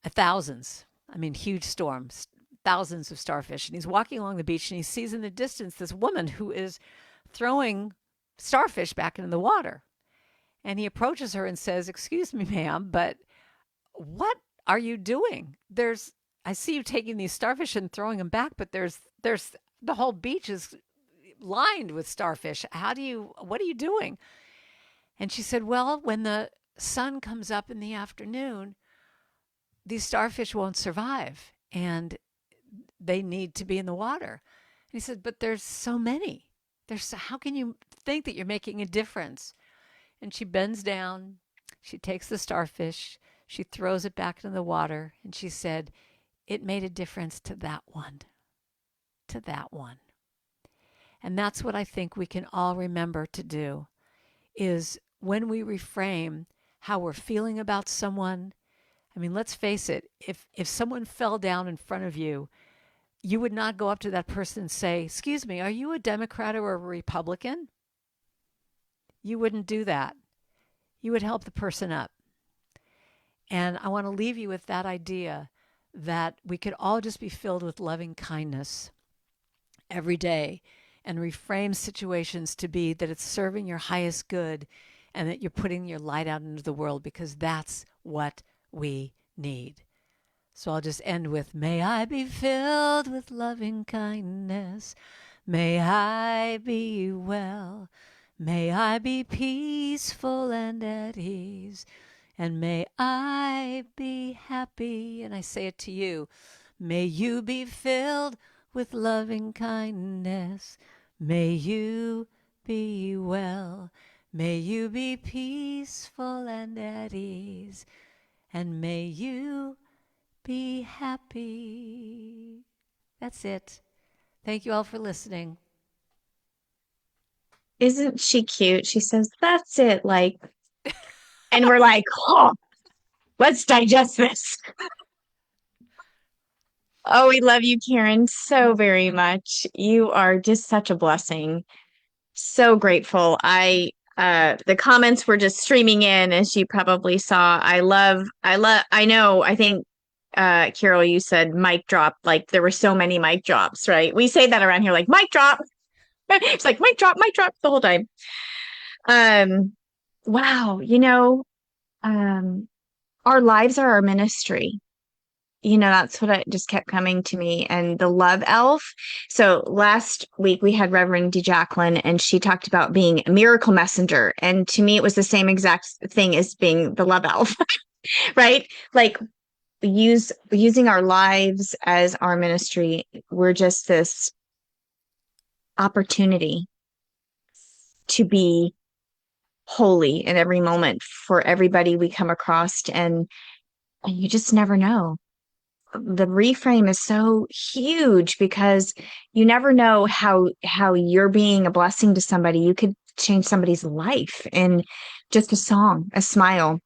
Thousands, I mean, huge storms, thousands of starfish. And he's walking along the beach, and he sees in the distance this woman who is throwing starfish back into the water. And he approaches her and says, "Excuse me, ma'am, but what are you doing? I see you taking these starfish and throwing them back, but there's the whole beach is lined with starfish. What are you doing?" And she said, "Well, when the sun comes up in the afternoon, these starfish won't survive, and they need to be in the water." And he said, "But there's so many. How can you think that you're making a difference?" And she bends down, she takes the starfish, she throws it back into the water, and she said, "It made a difference to that one, to that one." And that's what I think we can all remember to do, is when we reframe how we're feeling about someone. I mean, let's face it, if someone fell down in front of you, you would not go up to that person and say, "Excuse me, are you a Democrat or a Republican?" You wouldn't do that. You would help the person up. And I want to leave you with that idea that we could all just be filled with loving kindness every day and reframe situations to be that it's serving your highest good and that you're putting your light out into the world, because that's what we need. So I'll just end with, may I be filled with loving kindness. May I be well. May I be peaceful and at ease. And may I be happy. And I say it to you. May you be filled with loving kindness. May you be well. May you be peaceful and at ease. And may you be happy. That's it. Thank you all for listening. Isn't she cute? She says, that's it. Like, and we're like, oh, let's digest this. Oh, we love you, Karen, so very much. You are just such a blessing. So grateful. The comments were just streaming in, as you probably saw. I think, Carol, you said mic drop. Like, there were so many mic drops, right? We say that around here, like, mic drop. It's like mic drop the whole time. Wow, our lives are our ministry. That's what just kept coming to me. And the love elf. So last week we had Reverend DeJacqueline, and she talked about being a miracle messenger. And to me, it was the same exact thing as being the love elf, right? Like, using our lives as our ministry. We're just this opportunity to be holy in every moment for everybody we come across. And you just never know. The reframe is so huge, because you never know how you're being a blessing to somebody. You could change somebody's life in just a song, a smile.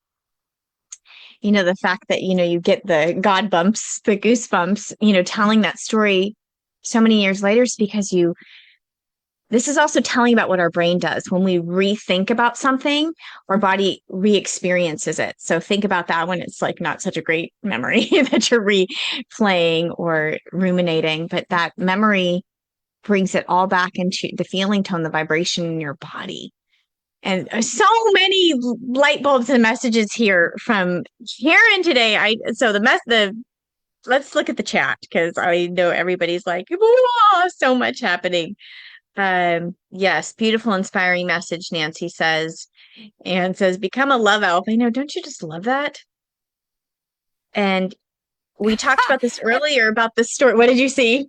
The fact that, you get the God bumps, the goosebumps, telling that story so many years later is because this is also telling about what our brain does. When we rethink about something, our body re-experiences it. So think about that when it's like not such a great memory that you're replaying or ruminating, but that memory brings it all back into the feeling tone, the vibration in your body. And so many light bulbs and messages here from Karen today. Let's look at the chat, because I know everybody's like, oh, so much happening. Yes, beautiful, inspiring message, Nancy says, and says, become a love elf. I know, don't you just love that? And we talked about this earlier about the story. What did you see?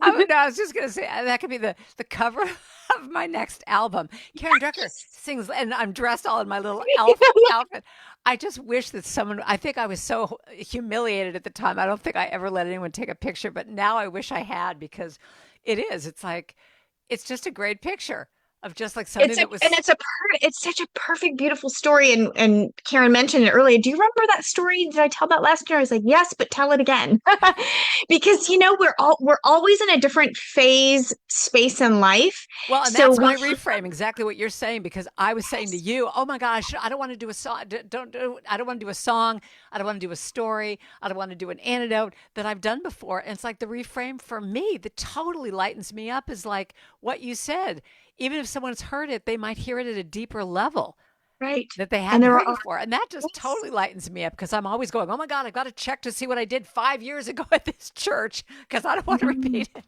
I was just going to say, that could be the cover of my next album. Karen Drucker sings, and I'm dressed all in my little elf outfit. I just wish that I think I was so humiliated at the time. I don't think I ever let anyone take a picture, but now I wish I had, because it's like, it's just a great picture of just like something that was. And it's such a perfect, beautiful story. And Karen mentioned it earlier. Do you remember that story? Did I tell that last year? I was like, yes, but tell it again. Because, we're always in a different space in life. Well, and that's my reframe, exactly what you're saying, because I was saying to you, oh my gosh, I don't want to do a song. I don't want to do a song. I don't want to do a story. I don't want to do an anecdote that I've done before. And it's like the reframe for me that totally lightens me up is like what you said. Even if someone's heard it, they might hear it at a deeper level. Right. That they hadn't heard before. And that just totally lightens me up, because I'm always going, oh my God, I've got to check to see what I did 5 years ago at this church, because I don't want to repeat it.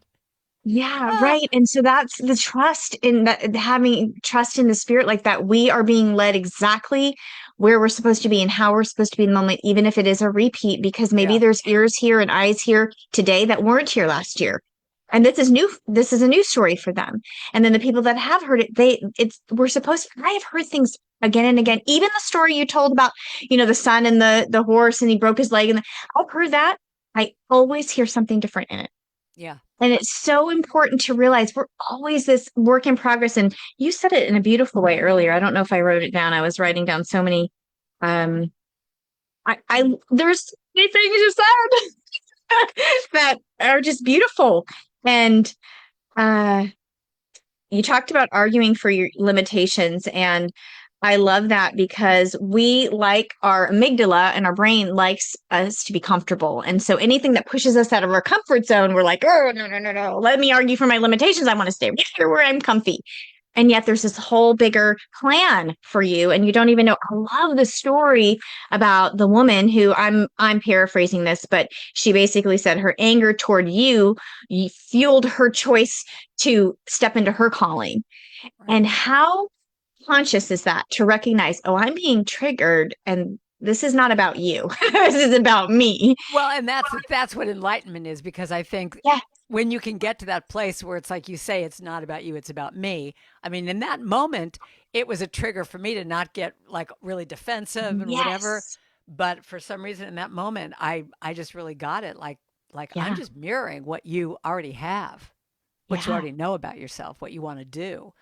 Yeah, right. And so that's the trust in that, having trust in the spirit, like that we are being led exactly where we're supposed to be and how we're supposed to be in the moment, even if it is a repeat, because maybe there's ears here and eyes here today that weren't here last year. And this is new. This is a new story for them. And then the people that have heard it, I have heard things again and again. Even the story you told about, the son and the horse, and he broke his leg. And I've heard that. I always hear something different in it. Yeah. And it's so important to realize we're always this work in progress. And you said it in a beautiful way earlier. I don't know if I wrote it down. I was writing down so many. There's many things you said that are just beautiful. And you talked about arguing for your limitations. And I love that because we like our amygdala and our brain likes us to be comfortable. And so anything that pushes us out of our comfort zone, we're like, oh, no, no, no, no. Let me argue for my limitations. I want to stay right here where I'm comfy. And yet there's this whole bigger plan for you. And you don't even know. I love the story about the woman who I'm paraphrasing this, but she basically said her anger toward you fueled her choice to step into her calling. Right. And how conscious is that to recognize, oh, I'm being triggered and this is not about you. This is about me. Well, and that's what enlightenment is, because I think when you can get to that place where it's like you say, it's not about you, it's about me. I mean, in that moment, it was a trigger for me to not get like really defensive and whatever. But for some reason in that moment, I just really got it. Like I'm just mirroring what you already have, what you already know about yourself, what you want to do.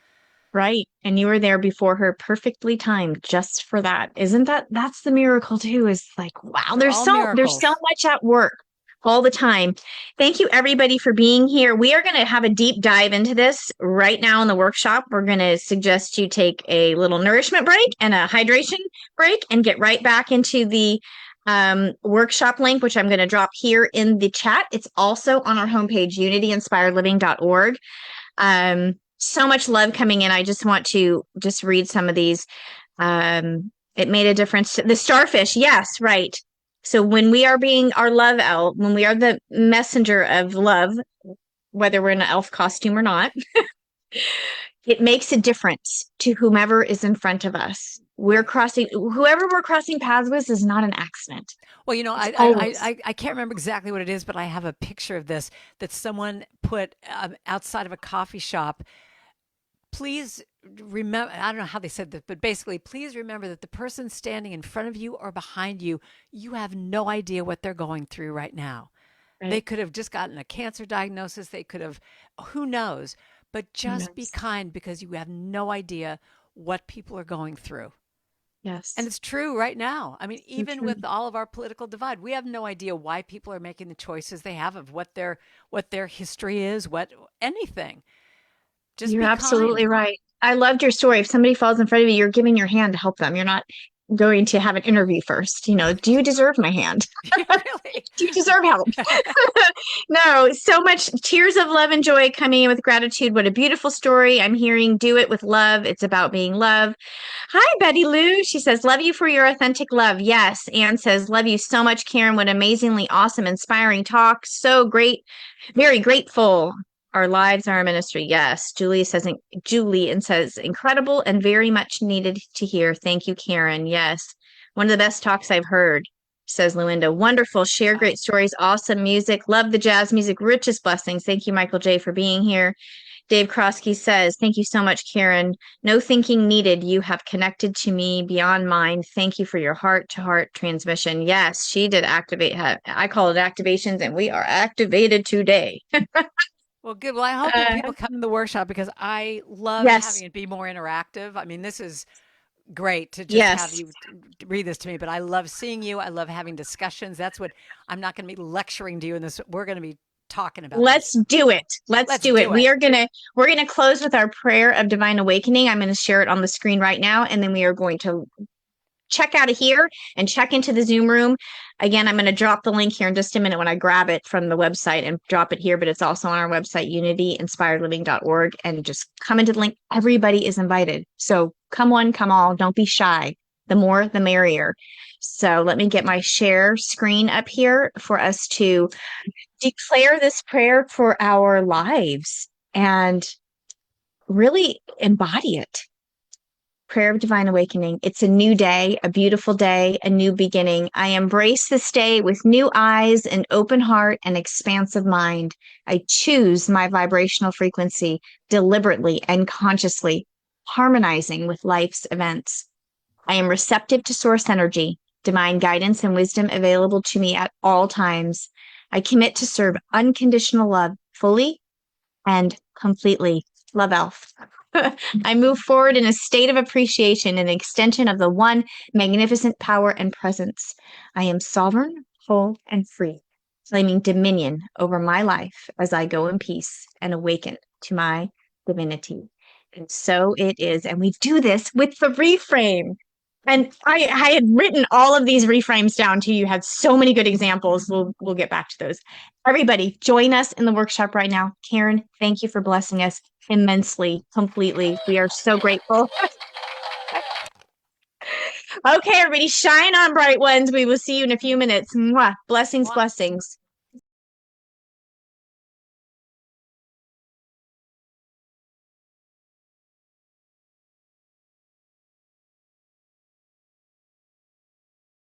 Right. And you were there before her, perfectly timed just for that. Isn't that's the miracle too, is like, wow, there's so much at work all the time. Thank you everybody for being here. We are going to have a deep dive into this right now in the workshop. We're going to suggest you take a little nourishment break and a hydration break and get right back into the workshop link, which I'm going to drop here in the chat. It's also on our homepage, unityinspiredliving.org. So much love coming in. I just want to just read some of these. It made a difference. The starfish. Yes, right. So when we are being our love elf, when we are the messenger of love, whether we're in an elf costume or not, it makes a difference to whomever is in front of us. Whoever we're crossing paths with is not an accident. Well, I can't remember exactly what it is, but I have a picture of this that someone put outside of a coffee shop. Please remember, I don't know how they said that, but basically, please remember that the person standing in front of you or behind you, you have no idea what they're going through right now. Right. They could have just gotten a cancer diagnosis. They could have, who knows, but just be kind, because you have no idea what people are going through. Yes. And it's true right now. I mean, even with all of our political divide, we have no idea why people are making the choices they have, of what their history is, anything. Just You're absolutely right. I loved your story. If somebody falls in front of you, you're giving your hand to help them. You're not going to have an interview first. Do you deserve my hand? Really? Do you deserve help? No, so much tears of love and joy coming in with gratitude. What a beautiful story. I'm hearing do it with love. It's about being love. Hi, Betty Lou. She says, love you for your authentic love. Yes. Anne says, love you so much, Karen. What amazingly awesome, inspiring talk. So great. Very grateful. Our lives are our ministry. Yes. Julie says, incredible and very much needed to hear. Thank you, Karen. Yes. One of the best talks I've heard, says Luinda. Wonderful. Share great stories. Awesome music. Love the jazz music. Richest blessings. Thank you, Michael J., for being here. Dave Krosky says, thank you so much, Karen. No thinking needed. You have connected to me beyond mind. Thank you for your heart-to-heart transmission. Yes, she did activate. I call it activations, and we are activated today. Well, good. Well, I hope that people come to the workshop, because I love having it be more interactive. I mean, this is great to just have you read this to me, but I love seeing you. I love having discussions. That's what I'm not going to be lecturing to you in this. We're going to be talking about. Let's do it. Let's do it. We're going to close with our prayer of divine awakening. I'm going to share it on the screen right now, and then we are going to check out of here and check into the Zoom room. Again, I'm going to drop the link here in just a minute when I grab it from the website and drop it here, but it's also on our website, unityinspiredliving.org, and just come into the link. Everybody is invited. So come one, come all. Don't be shy. The more, the merrier. So let me get my share screen up here for us to declare this prayer for our lives and really embody it. Prayer of divine awakening. It's a new day, a beautiful day, a new beginning. I embrace this day with new eyes, an open heart, and expansive mind. I choose my vibrational frequency deliberately and consciously, harmonizing with life's events. I am receptive to source energy, divine guidance, and wisdom available to me at all times. I commit to serve unconditional love, fully and completely. Love Elf. I move forward in a state of appreciation and extension of the one magnificent power and presence. I am sovereign, whole, and free, claiming dominion over my life as I go in peace and awaken to my divinity. And so it is. And we do this with the reframe. And I had written all of these reframes down to you. Had so many good examples. We'll get back to those. Everybody, join us in the workshop right now. Karen, thank you for blessing us immensely, completely. We are so grateful. Okay, everybody, shine on, bright ones. We will see you in a few minutes. Mwah. Blessings, blessings.